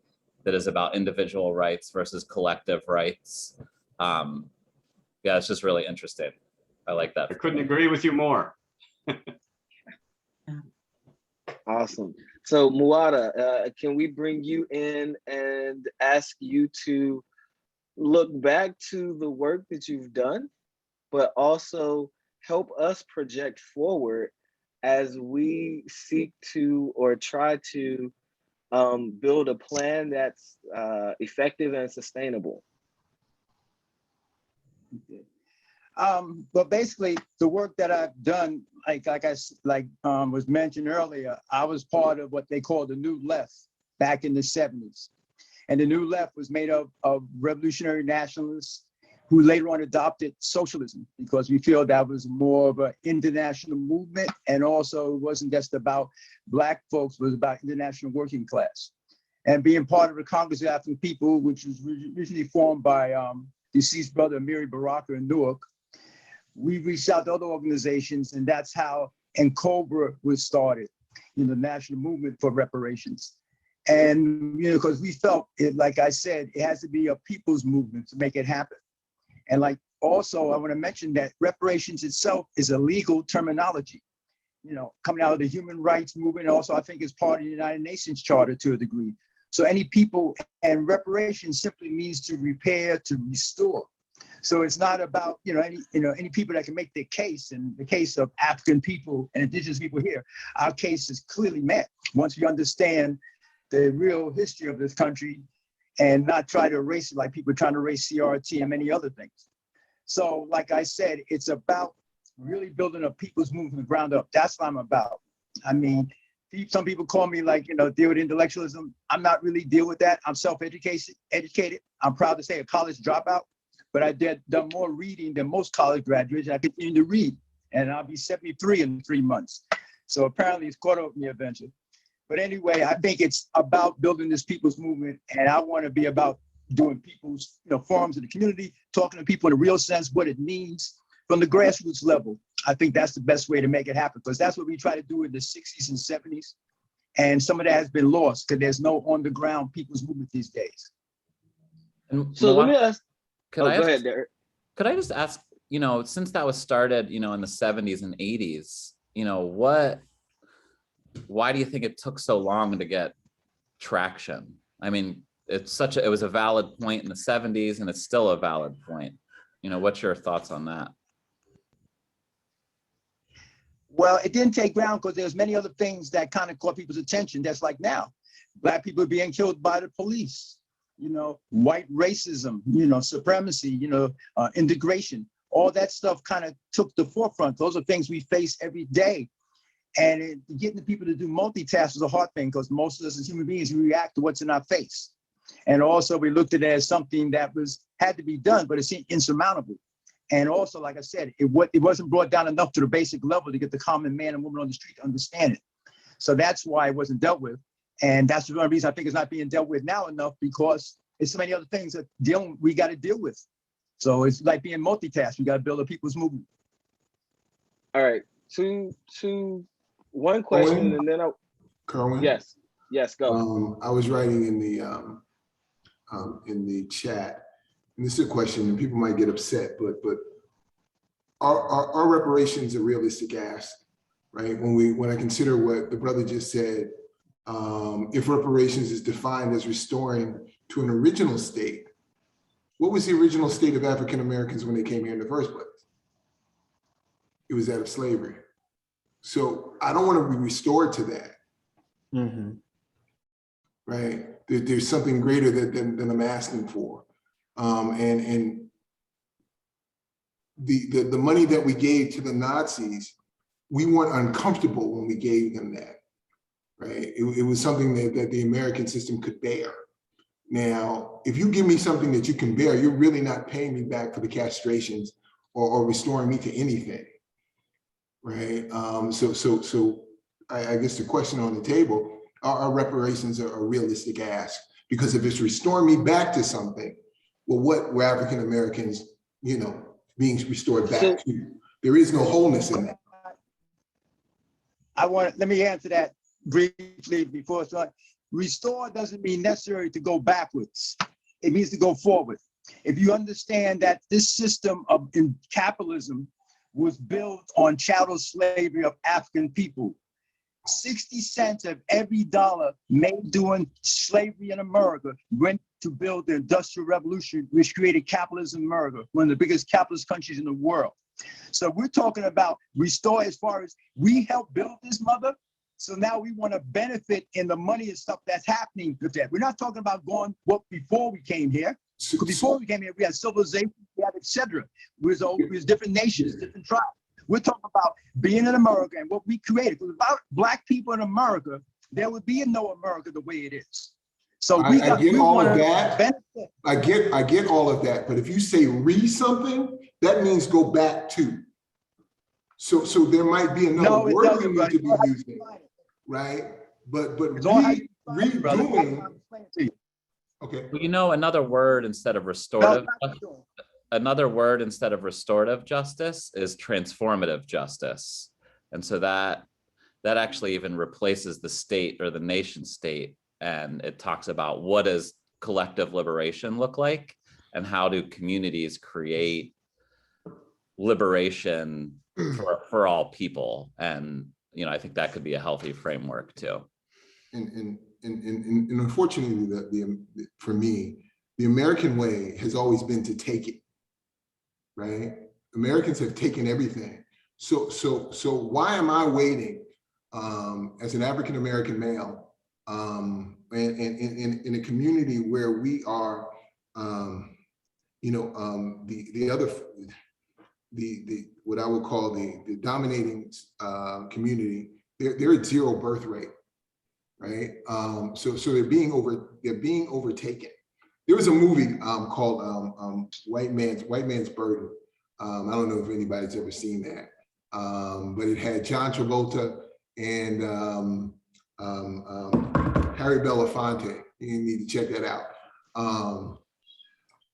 that is about individual rights versus collective rights. Yeah, it's just really interesting. I like that. I couldn't agree with you more. Awesome. So Muata, can we bring you in and ask you to look back to the work that you've done, but also help us project forward as we seek to or try to build a plan that's effective and sustainable? Well, basically, the work that I've done, was mentioned earlier, I was part of what they call the New Left back in the 70s. And the New Left was made up of revolutionary nationalists who later on adopted socialism because we feel that was more of an international movement. And also it wasn't just about Black folks, it was about international working class. And being part of the Congress of African People, which was originally formed by deceased brother Amiri Baraka in Newark, we reached out to other organizations, and that's how NCOBRA was started, the National Movement for Reparations. And, because we felt it, like I said, it has to be a people's movement to make it happen. And also, I want to mention that reparations itself is a legal terminology, coming out of the human rights movement. Also, I think it's part of the United Nations Charter to a degree. So any people, and reparations simply means to repair, to restore. So it's not about, any people that can make their case. In the case of African people and indigenous people here, our case is clearly met once we understand the real history of this country and not try to erase it like people are trying to erase CRT and many other things. So like I said, it's about really building a people's movement from the ground up. That's what I'm about. I mean, some people call me deal with intellectualism. I'm not really deal with that. I'm self-educated. I'm proud to say a college dropout, but I done more reading than most college graduates. I continue to read, and I'll be 73 in 3 months. So apparently it's caught up with me eventually. But anyway, I think it's about building this people's movement, and I want to be about doing people's forums in the community, talking to people in a real sense, what it means from the grassroots level. I think that's the best way to make it happen, because that's what we try to do in the 60s and 70s. And some of that has been lost because there's no on the ground people's movement these days. And So let me ask, go ahead, Derek. Could I just ask, since that was started, in the 70s and 80s, why do you think it took so long to get traction? I mean, it was a valid point in the 70s and it's still a valid point. What's your thoughts on that? Well, it didn't take ground because there's many other things that kind of caught people's attention. That's like now, Black people are being killed by the police, white racism, supremacy, integration, all that stuff kind of took the forefront. Those are things we face every day. And getting the people to do multitask is a hard thing because most of us as human beings, we react to what's in our face. And also we looked at it as something that had to be done, but it's insurmountable. And also, like I said, it wasn't brought down enough to the basic level to get the common man and woman on the street to understand it. So that's why it wasn't dealt with. And that's one reason I think it's not being dealt with now enough, because there's so many other things that we got to deal with. So it's like being multitasked. We got to build a people's movement. All right, one question, and then Kerwin? Yes, go. I was writing in the chat, and this is a question, and people might get upset, but are reparations a realistic ask, right? When I consider what the brother just said, if reparations is defined as restoring to an original state, what was the original state of African Americans when they came here in the first place? It was that of slavery. So I don't want to be restored to that. Mm-hmm. Right? There's something greater than I'm asking for. And the money that we gave to the Nazis, we weren't uncomfortable when we gave them that, right? It was something that the American system could bear. Now, if you give me something that you can bear, you're really not paying me back for the castrations or restoring me to anything, right? So I guess the question on the table, are reparations a realistic ask? Because if it's restoring me back to something, well, what were African Americans, being restored back to? There is no wholeness in that. Let me answer that briefly before it's on. Restore doesn't mean necessary to go backwards. It means to go forward. If you understand that this system of capitalism was built on chattel slavery of African people, 60 cents of every dollar made during slavery in America went to build the Industrial Revolution, which created capitalism in America, one of the biggest capitalist countries in the world. So we're talking about restore as far as we helped build this mother. So now we want to benefit in the money and stuff that's happening with that. We're not talking about going before we came here. Before we came here, we had civilization, we had etc. We was different nations, different tribes. We're talking about being in America and what we created. Because without Black people in America, there would be no America the way it is. So I get all of that. I get all of that. But if you say something, that means go back to. So there might be another word we need to be using, right? But redoing. Okay. Well, another word instead of restorative. Another word instead of restorative justice is transformative justice. And so that actually even replaces the state or the nation state. And it talks about what does collective liberation look like and how do communities create liberation for all people. And, I think that could be a healthy framework too. And unfortunately, for me, the American way has always been to take it. Right? Americans have taken everything. So why am I waiting as an African-American male in a community where we are, what I would call the dominating community, they're at zero birth rate, right? So they're being overtaken. There was a movie called White Man's Burden. I don't know if anybody's ever seen that, but it had John Travolta and Harry Belafonte. You need to check that out.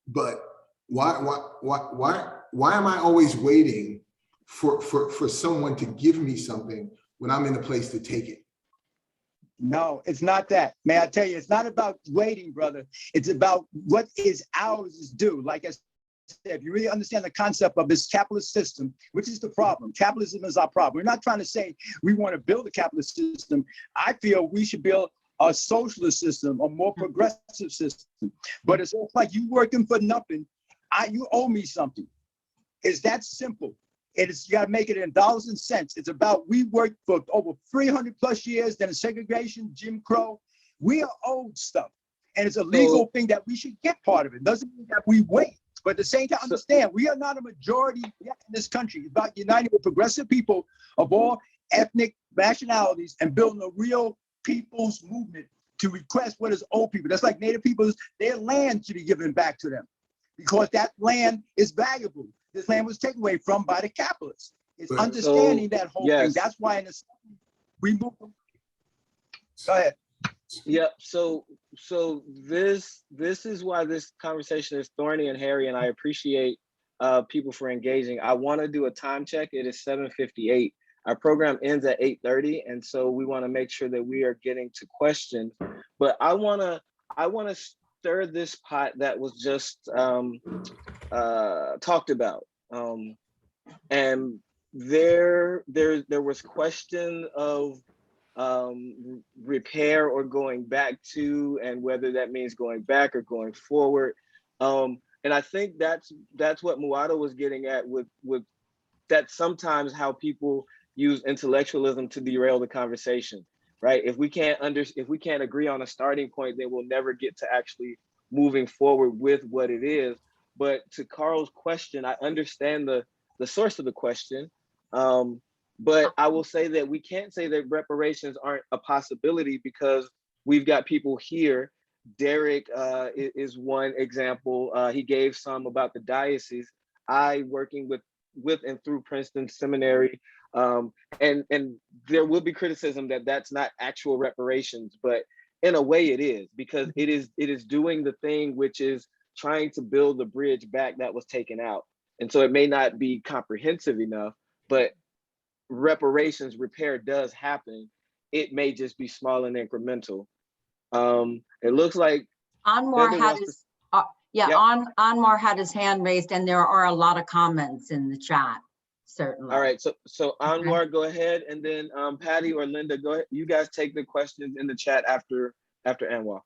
But why am I always waiting for someone to give me something when I'm in a place to take it? No, it's not that. May I tell you, it's not about waiting, brother. It's about what is ours is due. Like I said, if you really understand the concept of this capitalist system, which is the problem, capitalism is our problem. We're not trying to say we want to build a capitalist system. I feel we should build a socialist system, a more progressive system. But it's like you working for nothing. You owe me something. It's that simple. You got to make it in dollars and cents. It's about we worked for over 300 plus years, then segregation, Jim Crow. We are owed stuff. And it's a legal thing that we should get part of it. Doesn't mean that we wait. But at the same time, understand, we are not a majority yet in this country. It's about uniting with progressive people of all ethnic nationalities and building a real people's movement to request what is owed people. That's like Native peoples, their land should be given back to them because that land is valuable. This land was taken away from by the capitalists. It's understanding that whole thing. That's why in the we move. Go ahead. Yeah. So this is why this conversation is thorny and hairy, and I appreciate people for engaging. I want to do a time check. It is 7:58. Our program ends at 8:30, and so we want to make sure that we are getting to questions. But I want to stir this pot that was just talked about, and there was question of repair or going back to, and whether that means going back or going forward. And I think that's what Muata was getting at with that sometimes how people use intellectualism to derail the conversation, right? If we can't agree on a starting point, then we'll never get to actually moving forward with what it is. But to Carl's question, I understand the source of the question. But I will say that we can't say that reparations aren't a possibility because we've got people here. Derek is one example. He gave some about the diocese. I working with and through Princeton Seminary. And there will be criticism that that's not actual reparations, but in a way it is, because it is doing the thing which is trying to build the bridge back that was taken out. And so it may not be comprehensive enough, but reparations repair does happen. It may just be small and incremental. It looks like Anwar had his Anwar had his hand raised, and there are a lot of comments in the chat, certainly. All right, so Anwar, go ahead, and then Patty or Linda, go ahead. You guys take the questions in the chat after Anwar.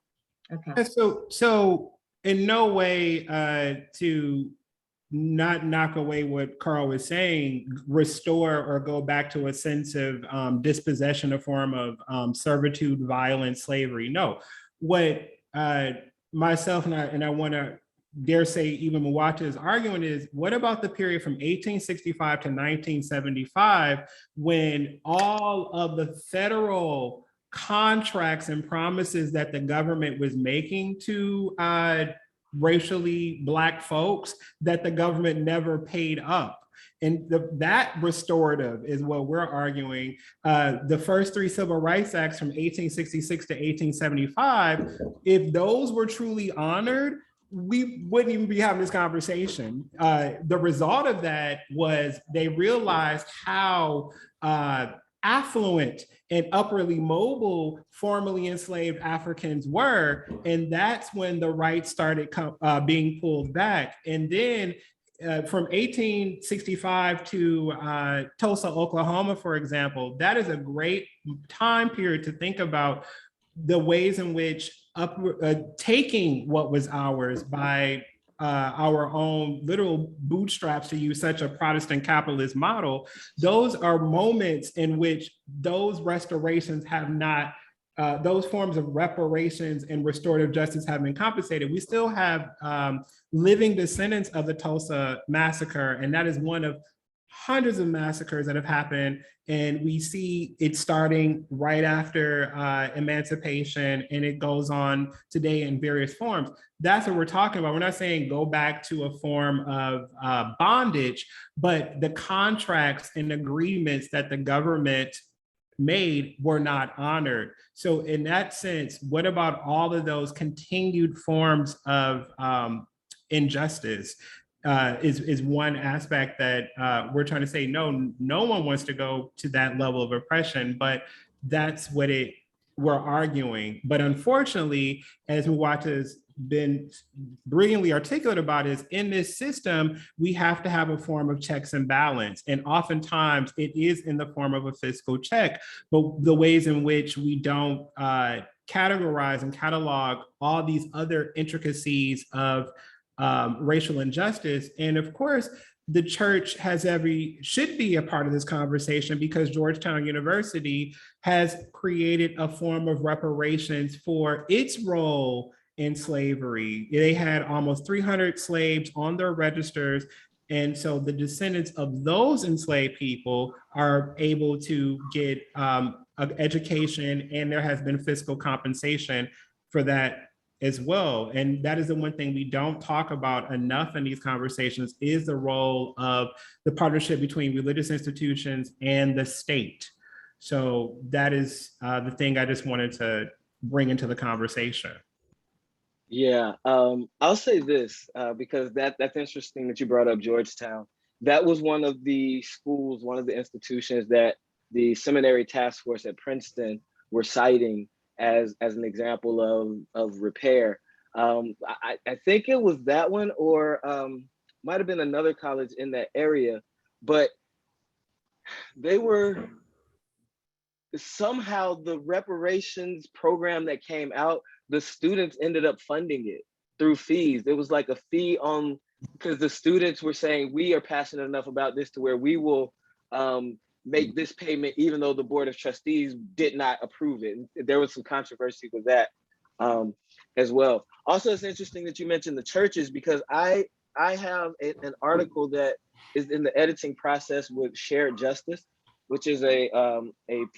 Okay. So in no way to not knock away what Carl was saying, restore or go back to a sense of dispossession, a form of servitude, violence, slavery. No, what myself and I want to dare say even Muata is arguing is, what about the period from 1865 to 1975 when all of the federal contracts and promises that the government was making to racially Black folks that the government never paid up? And that restorative is what we're arguing. The first three civil rights acts from 1866 to 1875, if those were truly honored, we wouldn't even be having this conversation. The result of that was they realized how affluent and upwardly mobile formerly enslaved Africans were. And that's when the rights started being pulled back. And then from 1865 to Tulsa, Oklahoma, for example, that is a great time period to think about the ways in which taking what was ours by our own literal bootstraps, to use such a Protestant capitalist model, those are moments in which those restorations have not, those forms of reparations and restorative justice have been compensated. We still have living descendants of the Tulsa massacre, and that is one of hundreds of massacres that have happened, and we see it starting right after emancipation, and it goes on today in various forms. That's what we're talking about. We're not saying go back to a form of bondage, but the contracts and agreements that the government made were not honored. So in that sense, what about all of those continued forms of injustice? Is one aspect that we're trying to say, no one wants to go to that level of oppression, but that's what we're arguing. But unfortunately, as Muata's been brilliantly articulate about, is in this system, we have to have a form of checks and balance. And oftentimes it is in the form of a fiscal check, but the ways in which we don't categorize and catalog all these other intricacies of racial injustice. And of course, the church should be a part of this conversation, because Georgetown University has created a form of reparations for its role in slavery. They had almost 300 slaves on their registers. And so the descendants of those enslaved people are able to get an education, and there has been fiscal compensation for that as well. And that is the one thing we don't talk about enough in these conversations, is the role of the partnership between religious institutions and the state. So that is the thing I just wanted to bring into the conversation. Yeah, I'll say this, because that's interesting that you brought up Georgetown. That was one of the schools, one of the institutions that the seminary task force at Princeton were citing as an example of repair. I think it was that one, or might have been another college in that area, but somehow the reparations program that came out, the students ended up funding it through fees. There was like a fee on, because the students were saying, we are passionate enough about this to where we will make this payment, even though the Board of Trustees did not approve it. And there was some controversy with that as well. Also, it's interesting that you mentioned the churches, because I have an article that is in the editing process with Shared Justice, which is a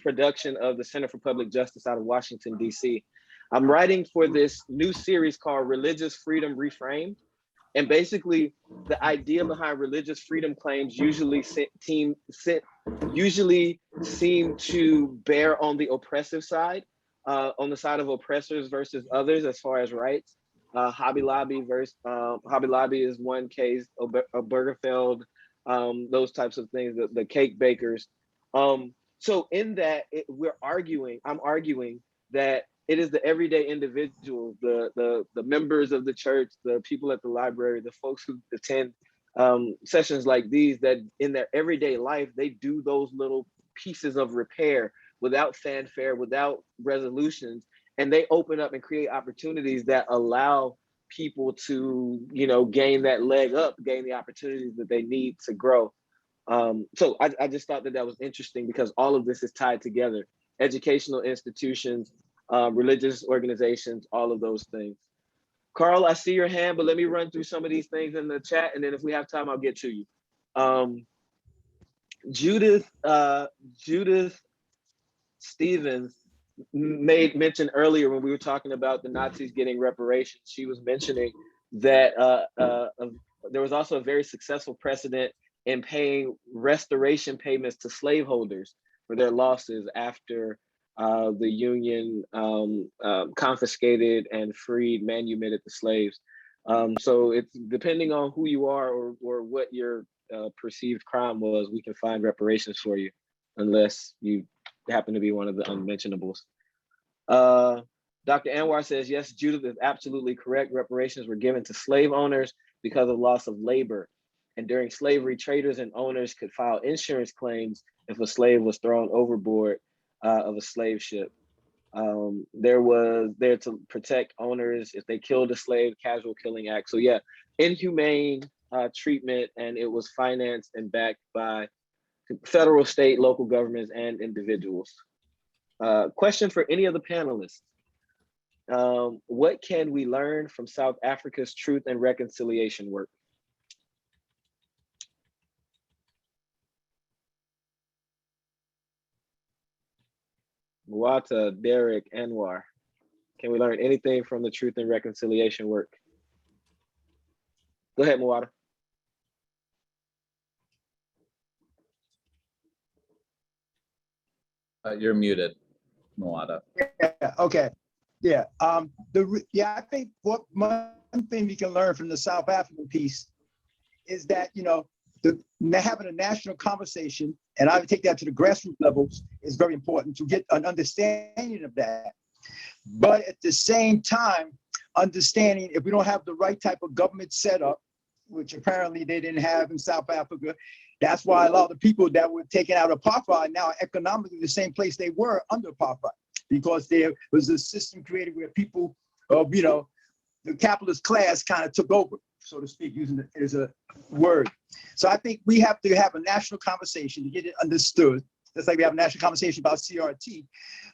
production of the Center for Public Justice out of Washington, D.C. I'm writing for this new series called Religious Freedom Reframed. And basically, the idea behind religious freedom claims usually seem to bear on the oppressive side, on the side of oppressors versus others as far as rights. Hobby Lobby is one case, Obergefell, those types of things, the cake bakers. So in that, I'm arguing that it is the everyday individuals, the members of the church, the people at the library, the folks who attend sessions like these, that in their everyday life, they do those little pieces of repair without fanfare, without resolutions, and they open up and create opportunities that allow people to, gain that leg up, gain the opportunities that they need to grow. So I just thought that was interesting, because all of this is tied together. Educational institutions, religious organizations, all of those things. Carl, I see your hand, but let me run through some of these things in the chat, and then if we have time, I'll get to you. Judith Stevens made mention earlier when we were talking about the Nazis getting reparations. She was mentioning that there was also a very successful precedent in paying restoration payments to slaveholders for their losses after the Union confiscated and freed, manumitted the slaves. So it's depending on who you are or what your perceived crime was, we can find reparations for you, unless you happen to be one of the unmentionables. Dr. Anwar says, yes, Judith is absolutely correct. Reparations were given to slave owners because of loss of labor. And during slavery, traders and owners could file insurance claims if a slave was thrown overboard of a slave ship. There was there to protect owners if they killed a slave, Casual Killing Act. So yeah, inhumane treatment, and it was financed and backed by federal, state, local governments, and individuals. Question for any of the panelists. What can we learn from South Africa's truth and reconciliation work? Muata, Derek, Anwar. Can we learn anything from the truth and reconciliation work? Go ahead, Muata. You're muted, Muata. Yeah, okay. Yeah. I think one thing we can learn from the South African piece is that, having a national conversation, and I would take that to the grassroots levels, is very important to get an understanding of that. But at the same time, understanding if we don't have the right type of government setup, which apparently they didn't have in South Africa, that's why a lot of the people that were taken out of apartheid now are economically the same place they were under apartheid, because there was a system created where people of, the capitalist class kind of took over, so to speak, using it as a word. So I think we have to have a national conversation to get it understood. Just like we have a national conversation about CRT,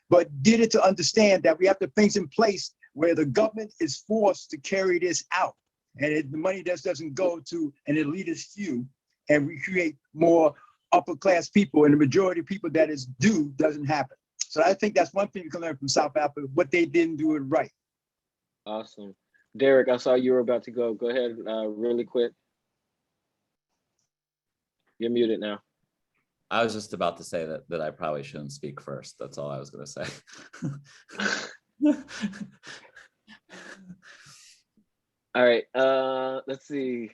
but get it to understand that we have to things in place where the government is forced to carry this out. And the money just doesn't go to an elitist few, and we create more upper class people, and the majority of people that is due doesn't happen. So I think that's one thing we can learn from South Africa, what they didn't do it right. Awesome. Derek, I saw you were about to go. Go ahead, really quick. You're muted now. I was just about to say that I probably shouldn't speak first. That's all I was going to say. All right, let's see.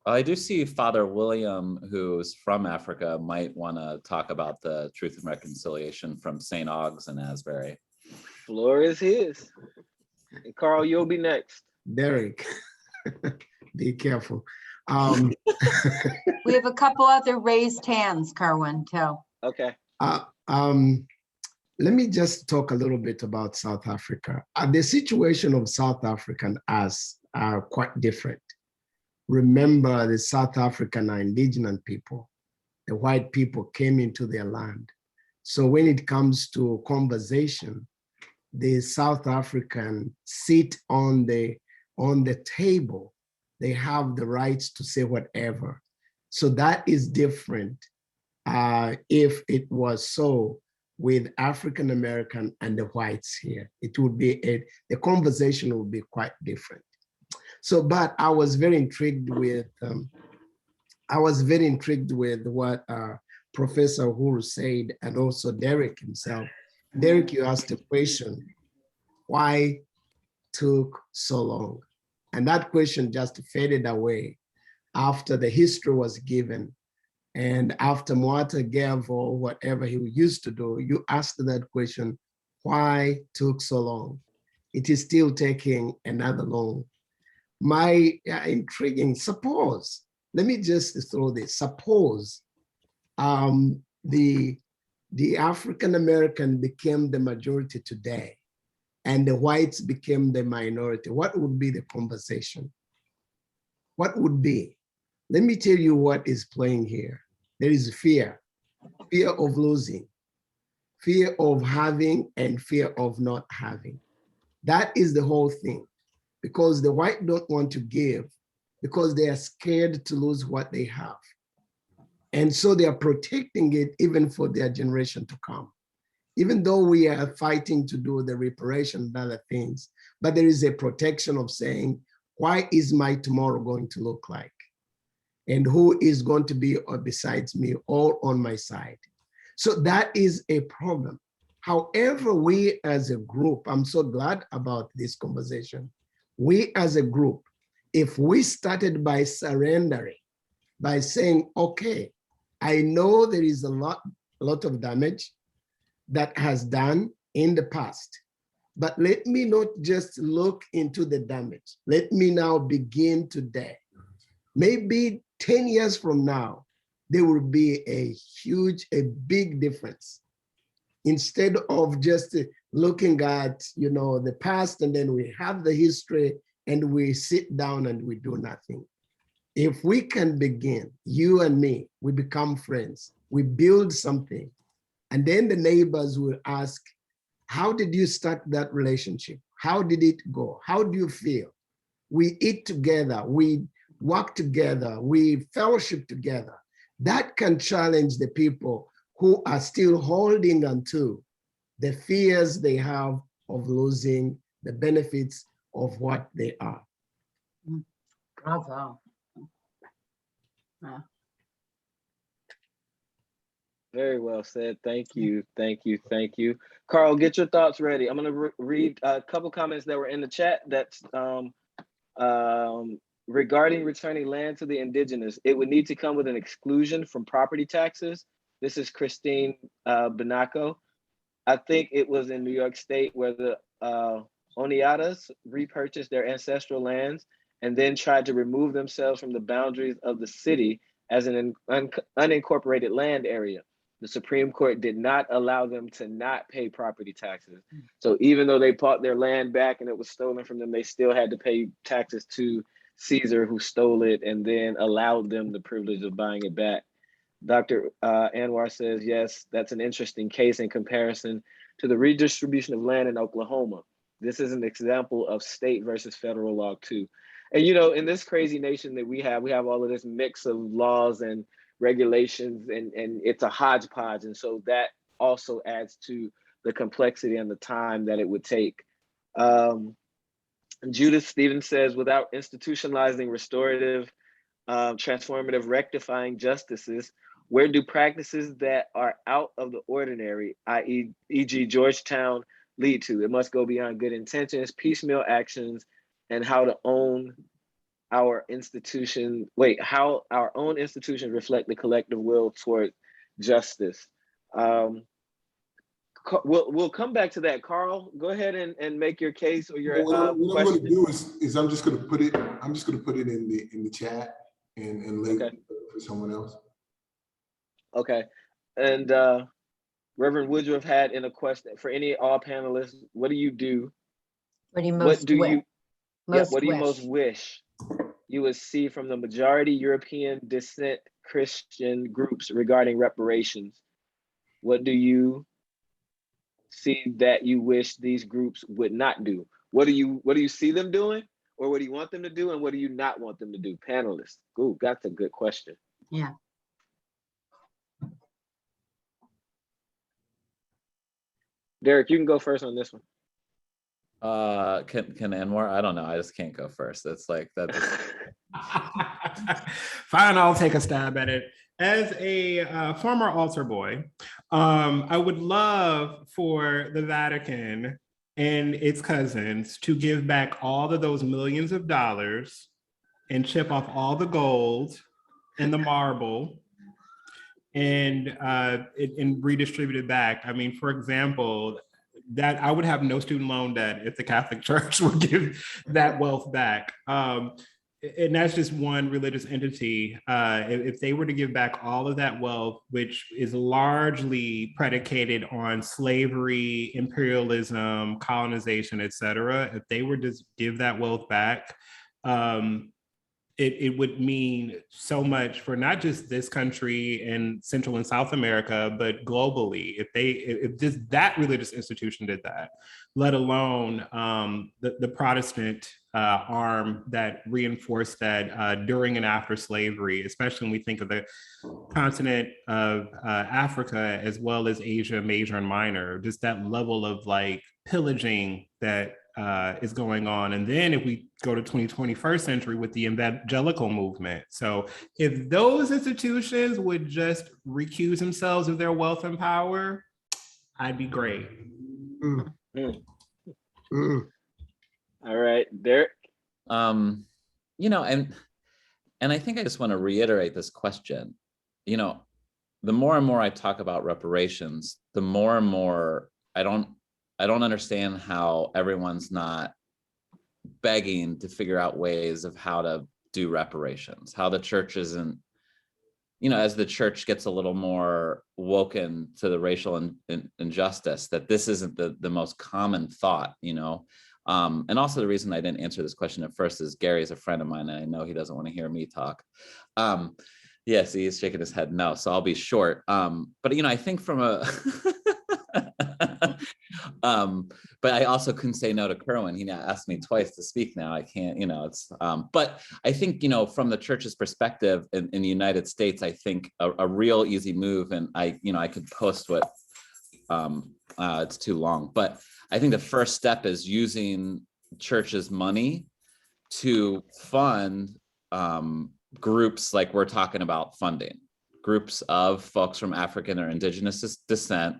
I do see Father William, who's from Africa, might want to talk about the Truth and Reconciliation from St. Augs and Asbury. Floor is his. And Carl, you'll be next. Derek, be careful. We have a couple other raised hands, Kerwin, too. Okay. Let me just talk a little bit about South Africa. The situation of South African as are quite different. Remember, the South African are indigenous people. The white people came into their land. So when it comes to conversation, the South African sit on the table. They have the rights to say whatever. So that is different if it was so with African American and the whites here. It would be, the conversation would be quite different. So, but I was very intrigued with, what Professor Uhuru said, and also Derek himself. Derek, you asked a question, why took so long? And that question just faded away after the history was given. And after Muata gave or whatever he used to do, you asked that question, why took so long? It is still taking another long. My intriguing, suppose, let me just throw this, suppose the African-American became the majority today and the whites became the minority, what would be the conversation? What would be? Let me tell you what is playing here. There is fear of losing, fear of having, and fear of not having. That is the whole thing, because the white don't want to give because they are scared to lose what they have. And so they are protecting it even for their generation to come. Even though we are fighting to do the reparation and other things, but there is a protection of saying, why is my tomorrow going to look like? And who is going to be besides me or on my side? So that is a problem. However, we as a group, I'm so glad about this conversation. We as a group, if we started by surrendering, by saying, okay, I know there is a lot of damage that has done in the past, but let me not just look into the damage. Let me now begin today. Maybe 10 years from now, there will be a big difference. Instead of just looking at, the past, and then we have the history and we sit down and we do nothing. If we can begin, you and me, we become friends, we build something, and then the neighbors will ask, how did you start that relationship? How did it go? How do you feel? We eat together, we work together, we fellowship together. That can challenge the people who are still holding on to the fears they have of losing the benefits of what they are. Bravo. Very well said. Thank you. Thank you. Thank you. Carl, get your thoughts ready. I'm going to read a couple comments that were in the chat. That's regarding returning land to the indigenous. It would need to come with an exclusion from property taxes. This is Christine Binaco. I think it was in New York State where the Oneatas repurchased their ancestral lands and then tried to remove themselves from the boundaries of the city as an unincorporated land area. The Supreme Court did not allow them to not pay property taxes. So even though they bought their land back and it was stolen from them, they still had to pay taxes to Caesar, who stole it and then allowed them the privilege of buying it back. Dr. Anwar says, yes, that's an interesting case in comparison to the redistribution of land in Oklahoma. This is an example of state versus federal law too. And in this crazy nation that we have all of this mix of laws and regulations, and it's a hodgepodge. And so that also adds to the complexity and the time that it would take. Judith Stevens says, without institutionalizing restorative, transformative, rectifying justices, where do practices that are out of the ordinary, e.g. Georgetown, lead to? It must go beyond good intentions, piecemeal actions, and how our own institutions reflect the collective will toward justice. We'll come back to that. Carl, go ahead and make your case or your what I'm question. going to do is I'm just going to put it in the chat and link for someone else. Okay, and Reverend Woodruff had in a question for all panelists. What do you do? What do you What do you most most wish you would see from the majority European descent Christian groups regarding reparations? What do you see that you wish these groups would not do? What do you see them doing, or what do you want them to do, and what do you not want them to do? Panelists. Ooh, that's a good question. Yeah. Derek, you can go first on this one. Can Anwar? I don't know. I just can't go first. It's like that. Fine, I'll take a stab at it. As a former altar boy, I would love for the Vatican and its cousins to give back all of those millions of dollars and chip off all the gold and the marble and redistribute it back. I mean, for example, that I would have no student loan debt if the Catholic Church would give that wealth back. And that's just one religious entity. If they were to give back all of that wealth, which is largely predicated on slavery, imperialism, colonization, et cetera, if they were to give that wealth back, it would mean so much for not just this country and Central and South America, but globally. If that religious institution did that, let alone the Protestant arm that reinforced that during and after slavery, especially when we think of the continent of Africa as well as Asia, Major and Minor, just that level of like pillaging that is going on. And then if we go to 21st century with the evangelical movement. So if those institutions would just recuse themselves of their wealth and power, I'd be great. Mm. Mm. All right, Derek. You know, and I think I just want to reiterate this question. You know, the more and more I talk about reparations, the more and more I don't understand how everyone's not begging to figure out ways of how to do reparations, how the church isn't, you know, as the church gets a little more woken to the racial injustice, that this isn't the most common thought, you know. And also the reason I didn't answer this question at first is Gary's a friend of mine and I know he doesn't want to hear me talk. Yes, he's shaking his head no, so I'll be short. But, you know, I think from a... but I also couldn't say no to Kerwin. He asked me twice to speak now. I can't, you know, it's, but I think, you know, from the church's perspective in the United States, I think a real easy move, and I could post what, it's too long, but I think the first step is using church's money to fund groups like we're talking about funding, groups of folks from African or indigenous descent,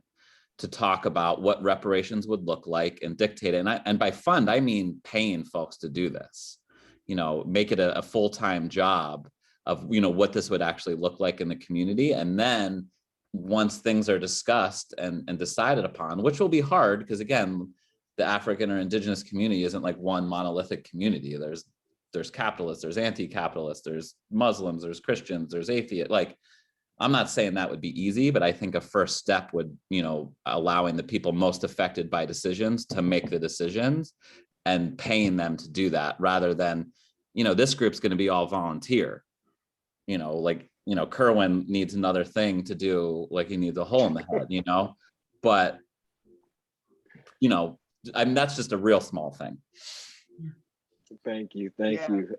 to talk about what reparations would look like and dictate it. And by fund, I mean paying folks to do this, you know, make it a full-time job of, you know, what this would actually look like in the community. And then once things are discussed and decided upon, which will be hard because again, the African or indigenous community isn't like one monolithic community. There's capitalists, there's anti-capitalists, there's Muslims, there's Christians, there's atheists. Like, I'm not saying that would be easy, but I think a first step would, you know, allowing the people most affected by decisions to make the decisions and paying them to do that rather than, you know, this group's going to be all volunteer, you know, like, you know, Kerwin needs another thing to do, like he needs a hole in the head, you know, but, you know, I mean, that's just a real small thing. Thank you. Thank you.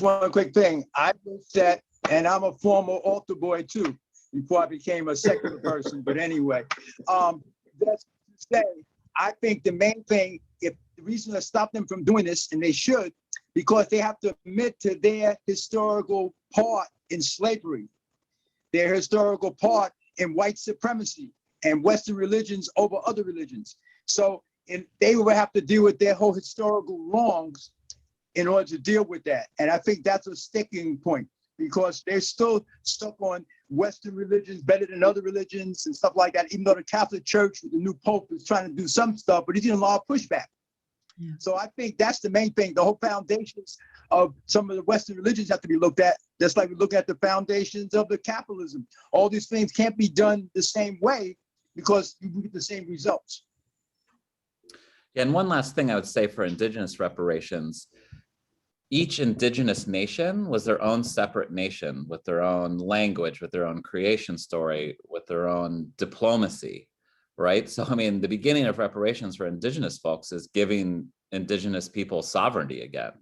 One quick thing. I was that, and I'm a former altar boy too, before I became a secular person. But anyway, that's to say, I think the main thing, if the reason to stop them from doing this, and they should, because they have to admit to their historical part in slavery, their historical part in white supremacy and Western religions over other religions. So they will have to deal with their whole historical wrongs in order to deal with that. And I think that's a sticking point because they're still stuck on Western religions better than other religions and stuff like that, even though the Catholic Church with the new Pope is trying to do some stuff, but he's getting a lot of pushback. Yeah. So I think that's the main thing. The whole foundations of some of the Western religions have to be looked at, just like we look at the foundations of the capitalism. All these things can't be done the same way because you get the same results. Yeah, and one last thing I would say for Indigenous reparations, each Indigenous nation was their own separate nation with their own language, with their own creation story, with their own diplomacy, right? So, I mean, the beginning of reparations for Indigenous folks is giving Indigenous people sovereignty again.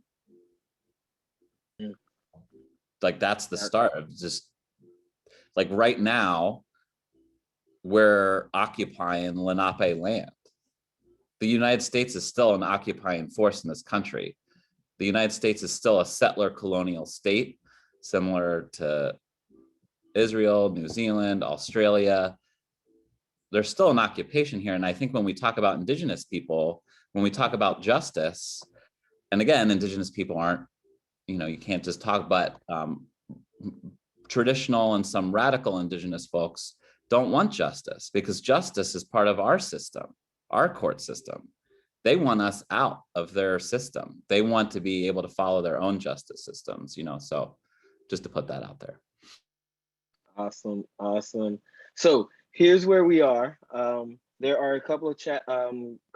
Like, that's the start of just, like, right now, we're occupying Lenape land. The United States is still an occupying force in this country. The United States is still a settler colonial state, similar to Israel, New Zealand, Australia. There's still an occupation here. And I think when we talk about Indigenous people, when we talk about justice, and again, Indigenous people aren't, you know, you can't just talk, but traditional and some radical Indigenous folks don't want justice because justice is part of our system, our court system. They want us out of their system. They want to be able to follow their own justice systems, you know, so just to put that out there. Awesome, awesome. So here's where we are. There are a couple of chat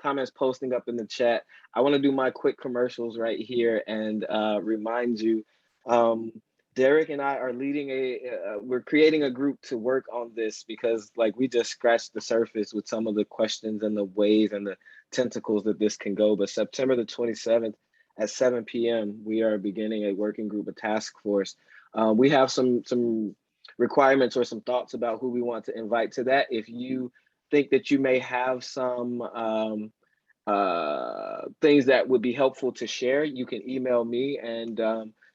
comments posting up in the chat. I want to do my quick commercials right here and remind you, Derek and I are leading we're creating a group to work on this because like we just scratched the surface with some of the questions and the ways and the tentacles that this can go. But September the 27th at 7 p.m., we are beginning a working group, a task force. We have some requirements or some thoughts about who we want to invite to that. If you think that you may have some things that would be helpful to share, you can email me and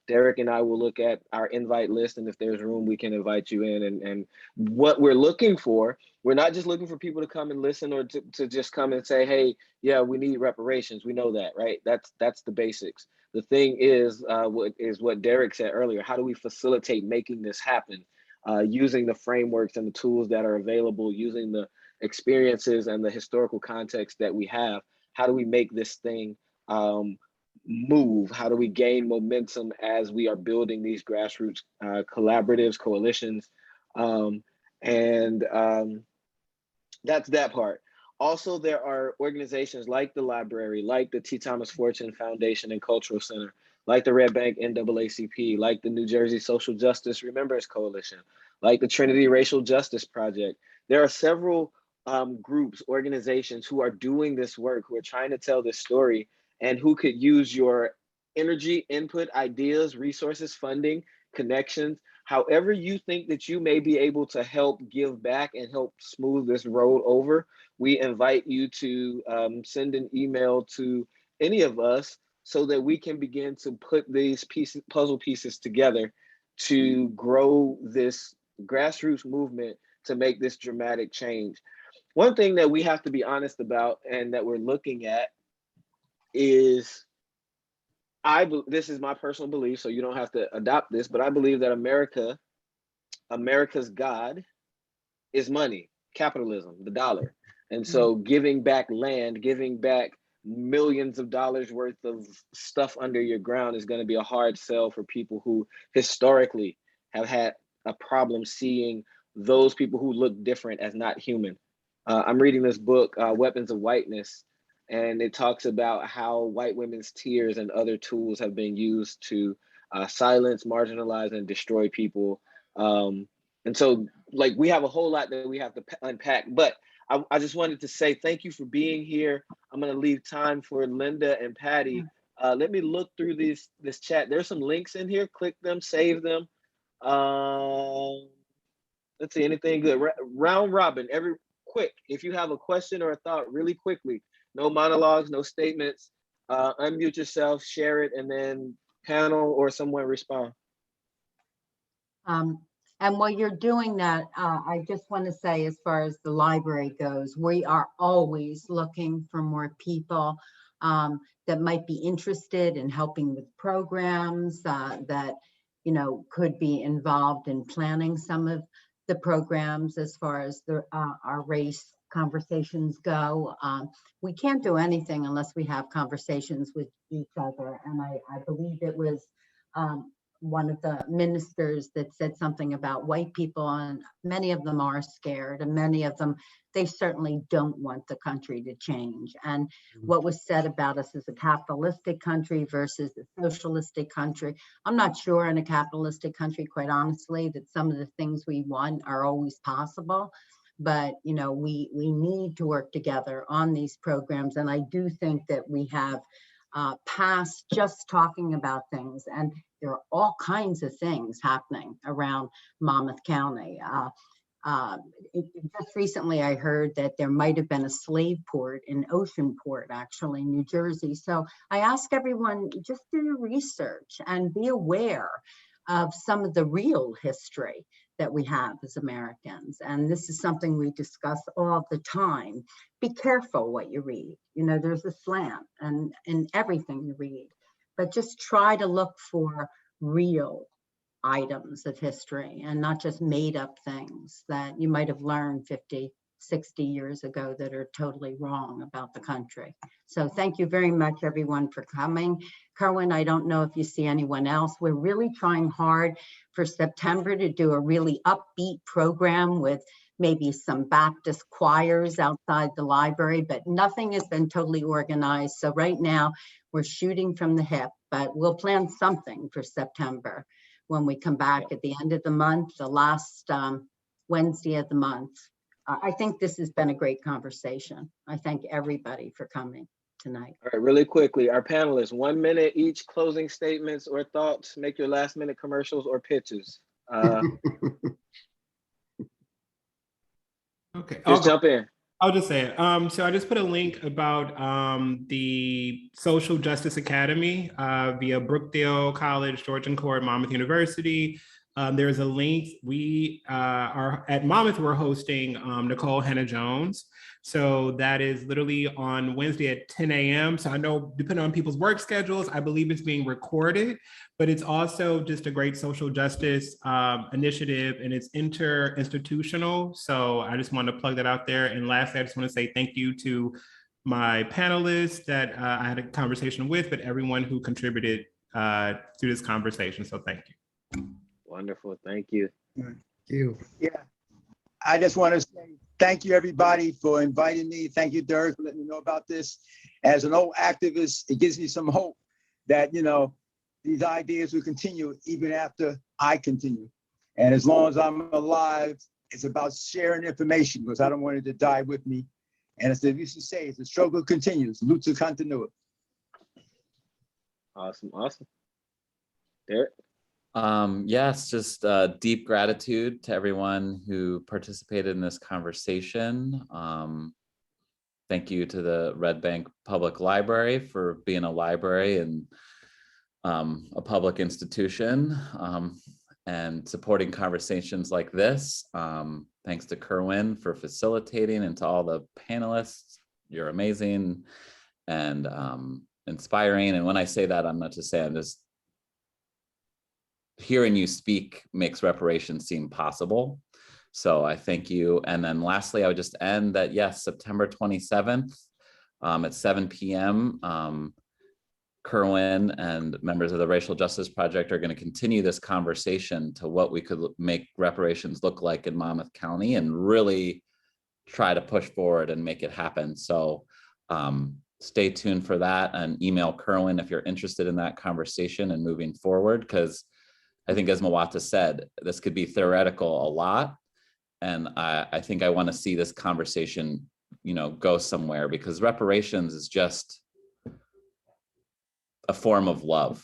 Derek and I will look at our invite list, and if there's room, we can invite you in. And what we're looking for, we're not just looking for people to come and listen or to just come and say, hey, yeah, we need reparations. We know that, right? That's the basics. The thing is what Derek said earlier. How do we facilitate making this happen? Using the frameworks and the tools that are available, using the experiences and the historical context that we have. How do we make this thing move? How do we gain momentum as we are building these grassroots collaboratives, coalitions? That's that part. Also, there are organizations like the library, like the T. Thomas Fortune Foundation and Cultural Center, like the Red Bank NAACP, like the New Jersey Social Justice Remembrance Coalition, like the Trinity Racial Justice Project. There are several groups, organizations who are doing this work, who are trying to tell this story, and who could use your energy, input, ideas, resources, funding, connections, however you think that you may be able to help give back and help smooth this road over. We invite you to send an email to any of us so that we can begin to put these puzzle pieces together to grow this grassroots movement to make this dramatic change. One thing that we have to be honest about and that we're looking at is, this is my personal belief, so you don't have to adopt this, but I believe that America's God is money, capitalism, the dollar. And so giving back land, giving back millions of dollars worth of stuff under your ground is going to be a hard sell for people who historically have had a problem seeing those people who look different as not human. I'm reading this book, Weapons of Whiteness, and it talks about how white women's tears and other tools have been used to silence, marginalize, and destroy people. And so, like, we have a whole lot that we have to unpack, but I just wanted to say thank you for being here. I'm going to leave time for Linda and Patty. Let me look through this chat. There's some links in here. Click them, save them. Let's see, anything good? Round robin, quick. If you have a question or a thought, really quickly. No monologues, no statements. Unmute yourself, share it, and then panel or someone respond. And while you're doing that, I just want to say, as far as the library goes, we are always looking for more people that might be interested in helping with programs that, you know, could be involved in planning some of the programs as far as our race conversations go. We can't do anything unless we have conversations with each other. And I believe it was one of the ministers that said something about white people, and many of them are scared, and many of them, they certainly don't want the country to change. And what was said about us as a capitalistic country versus a socialistic country, I'm not sure in a capitalistic country, quite honestly, that some of the things we want are always possible. But you know, we need to work together on these programs. And I do think that we have past just talking about things, and there are all kinds of things happening around Monmouth County. Just recently I heard that there might have been a slave port in Oceanport, actually, New Jersey. So I ask everyone, just do your research and be aware of some of the real history that we have as Americans. And this is something we discuss all the time. Be careful what you read. You know, there's a slant in everything you read, but just try to look for real items of history and not just made up things that you might have learned 50, 60 years ago that are totally wrong about the country. So thank you very much, everyone, for coming. Kerwin, I don't know if you see anyone else. We're really trying hard for September to do a really upbeat program with maybe some Baptist choirs outside the library, but nothing has been totally organized. So right now we're shooting from the hip, but we'll plan something for September when we come back at the end of the month, the last Wednesday of the month. I think this has been a great conversation. I thank everybody for coming tonight. All right, really quickly, our panelists, 1 minute each, closing statements or thoughts, make your last minute commercials or pitches. Okay, just jump in. I'll just say it. So I just put a link about the Social Justice Academy via Brookdale College, Georgian Court, Monmouth University. There's a link. We are at Monmouth, we're hosting Nicole Hannah-Jones. So that is literally on Wednesday at 10 a.m. So I know depending on people's work schedules, I believe it's being recorded, but it's also just a great social justice initiative, and it's inter-institutional. So I just wanted to plug that out there. And lastly, I just want to say thank you to my panelists that I had a conversation with, but everyone who contributed to this conversation. So thank you. Wonderful, thank you. Thank you. Yeah, I just want to say thank you, everybody, for inviting me. Thank you, Derek, for letting me know about this. As an old activist, it gives me some hope that, you know, these ideas will continue even after I continue. And as long as I'm alive, it's about sharing information, because I don't want it to die with me. And as they used to say, the struggle continues, luta continua. Awesome, awesome. Derek? Yes, just deep gratitude to everyone who participated in this conversation. Thank you to the Red Bank Public Library for being a library and a public institution and supporting conversations like this. Thanks to Kerwin for facilitating, and to all the panelists. You're amazing and inspiring. And when I say that, I'm not just saying, I'm just hearing you speak makes reparations seem possible. So I thank you. And then lastly, I would just end that, yes, September 27th at 7 p.m. Kerwin and members of the Racial Justice Project are going to continue this conversation to what we could make reparations look like in Monmouth County, and really try to push forward and make it happen. So stay tuned for that, and email Kerwin if you're interested in that conversation and moving forward, because I think, as Muata said, this could be theoretical a lot. And I think I want to see this conversation, you know, go somewhere, because reparations is just a form of love.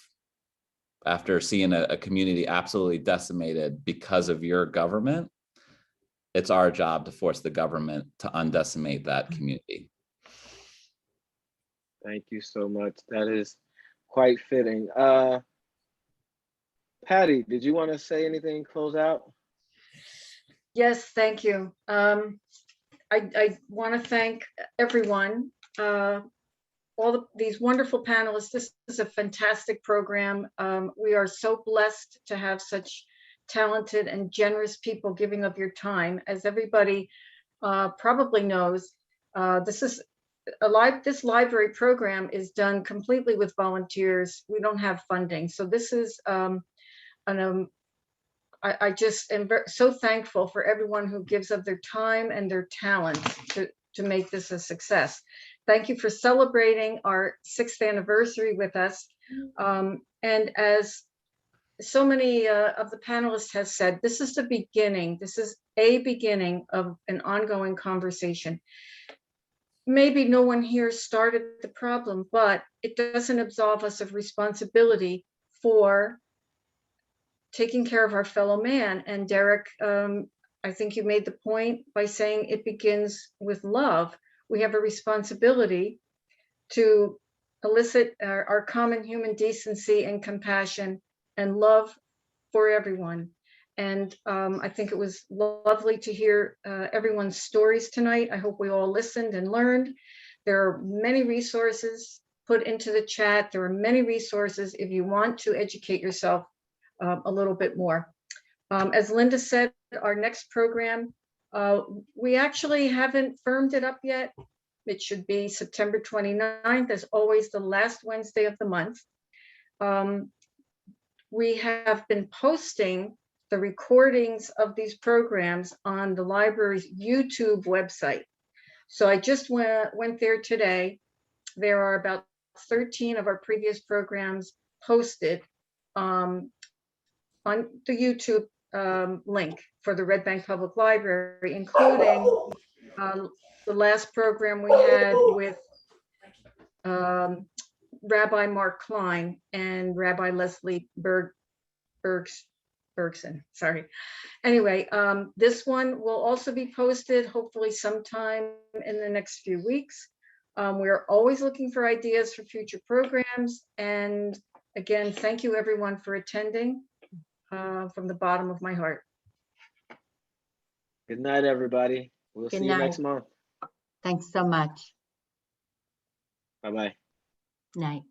After seeing a community absolutely decimated because of your government, it's our job to force the government to undecimate that community. Thank you so much. That is quite fitting. Patty, did you want to say anything, close out? Yes, thank you. I want to thank everyone, these wonderful panelists. This is a fantastic program. We are so blessed to have such talented and generous people giving of your time. As everybody probably knows, this library program is done completely with volunteers. We don't have funding. So this is, I just am so thankful for everyone who gives of their time and their talents to make this a success. Thank you for celebrating our 6th anniversary with us. And as so many of the panelists have said, this is the beginning. This is a beginning of an ongoing conversation. Maybe no one here started the problem, but it doesn't absolve us of responsibility for taking care of our fellow man. And Derek, I think you made the point by saying it begins with love. We have a responsibility to elicit our common human decency and compassion and love for everyone. And I think it was lovely to hear everyone's stories tonight. I hope we all listened and learned. There are many resources put into the chat. There are many resources if you want to educate yourself a little bit more. As Linda said, our next program, we actually haven't firmed it up yet. It should be September 29th, as always, the last Wednesday of the month. We have been posting the recordings of these programs on the library's YouTube website. So I just went there today. There are about 13 of our previous programs posted on the YouTube link for the Red Bank Public Library, including the last program we had with Rabbi Mark Klein and Rabbi Leslie Bergson, sorry. Anyway, this one will also be posted hopefully sometime in the next few weeks. We're always looking for ideas for future programs. And again, thank you everyone for attending from the bottom of my heart. Good night, everybody. We'll see you next month. Thanks so much. Bye-bye. Night.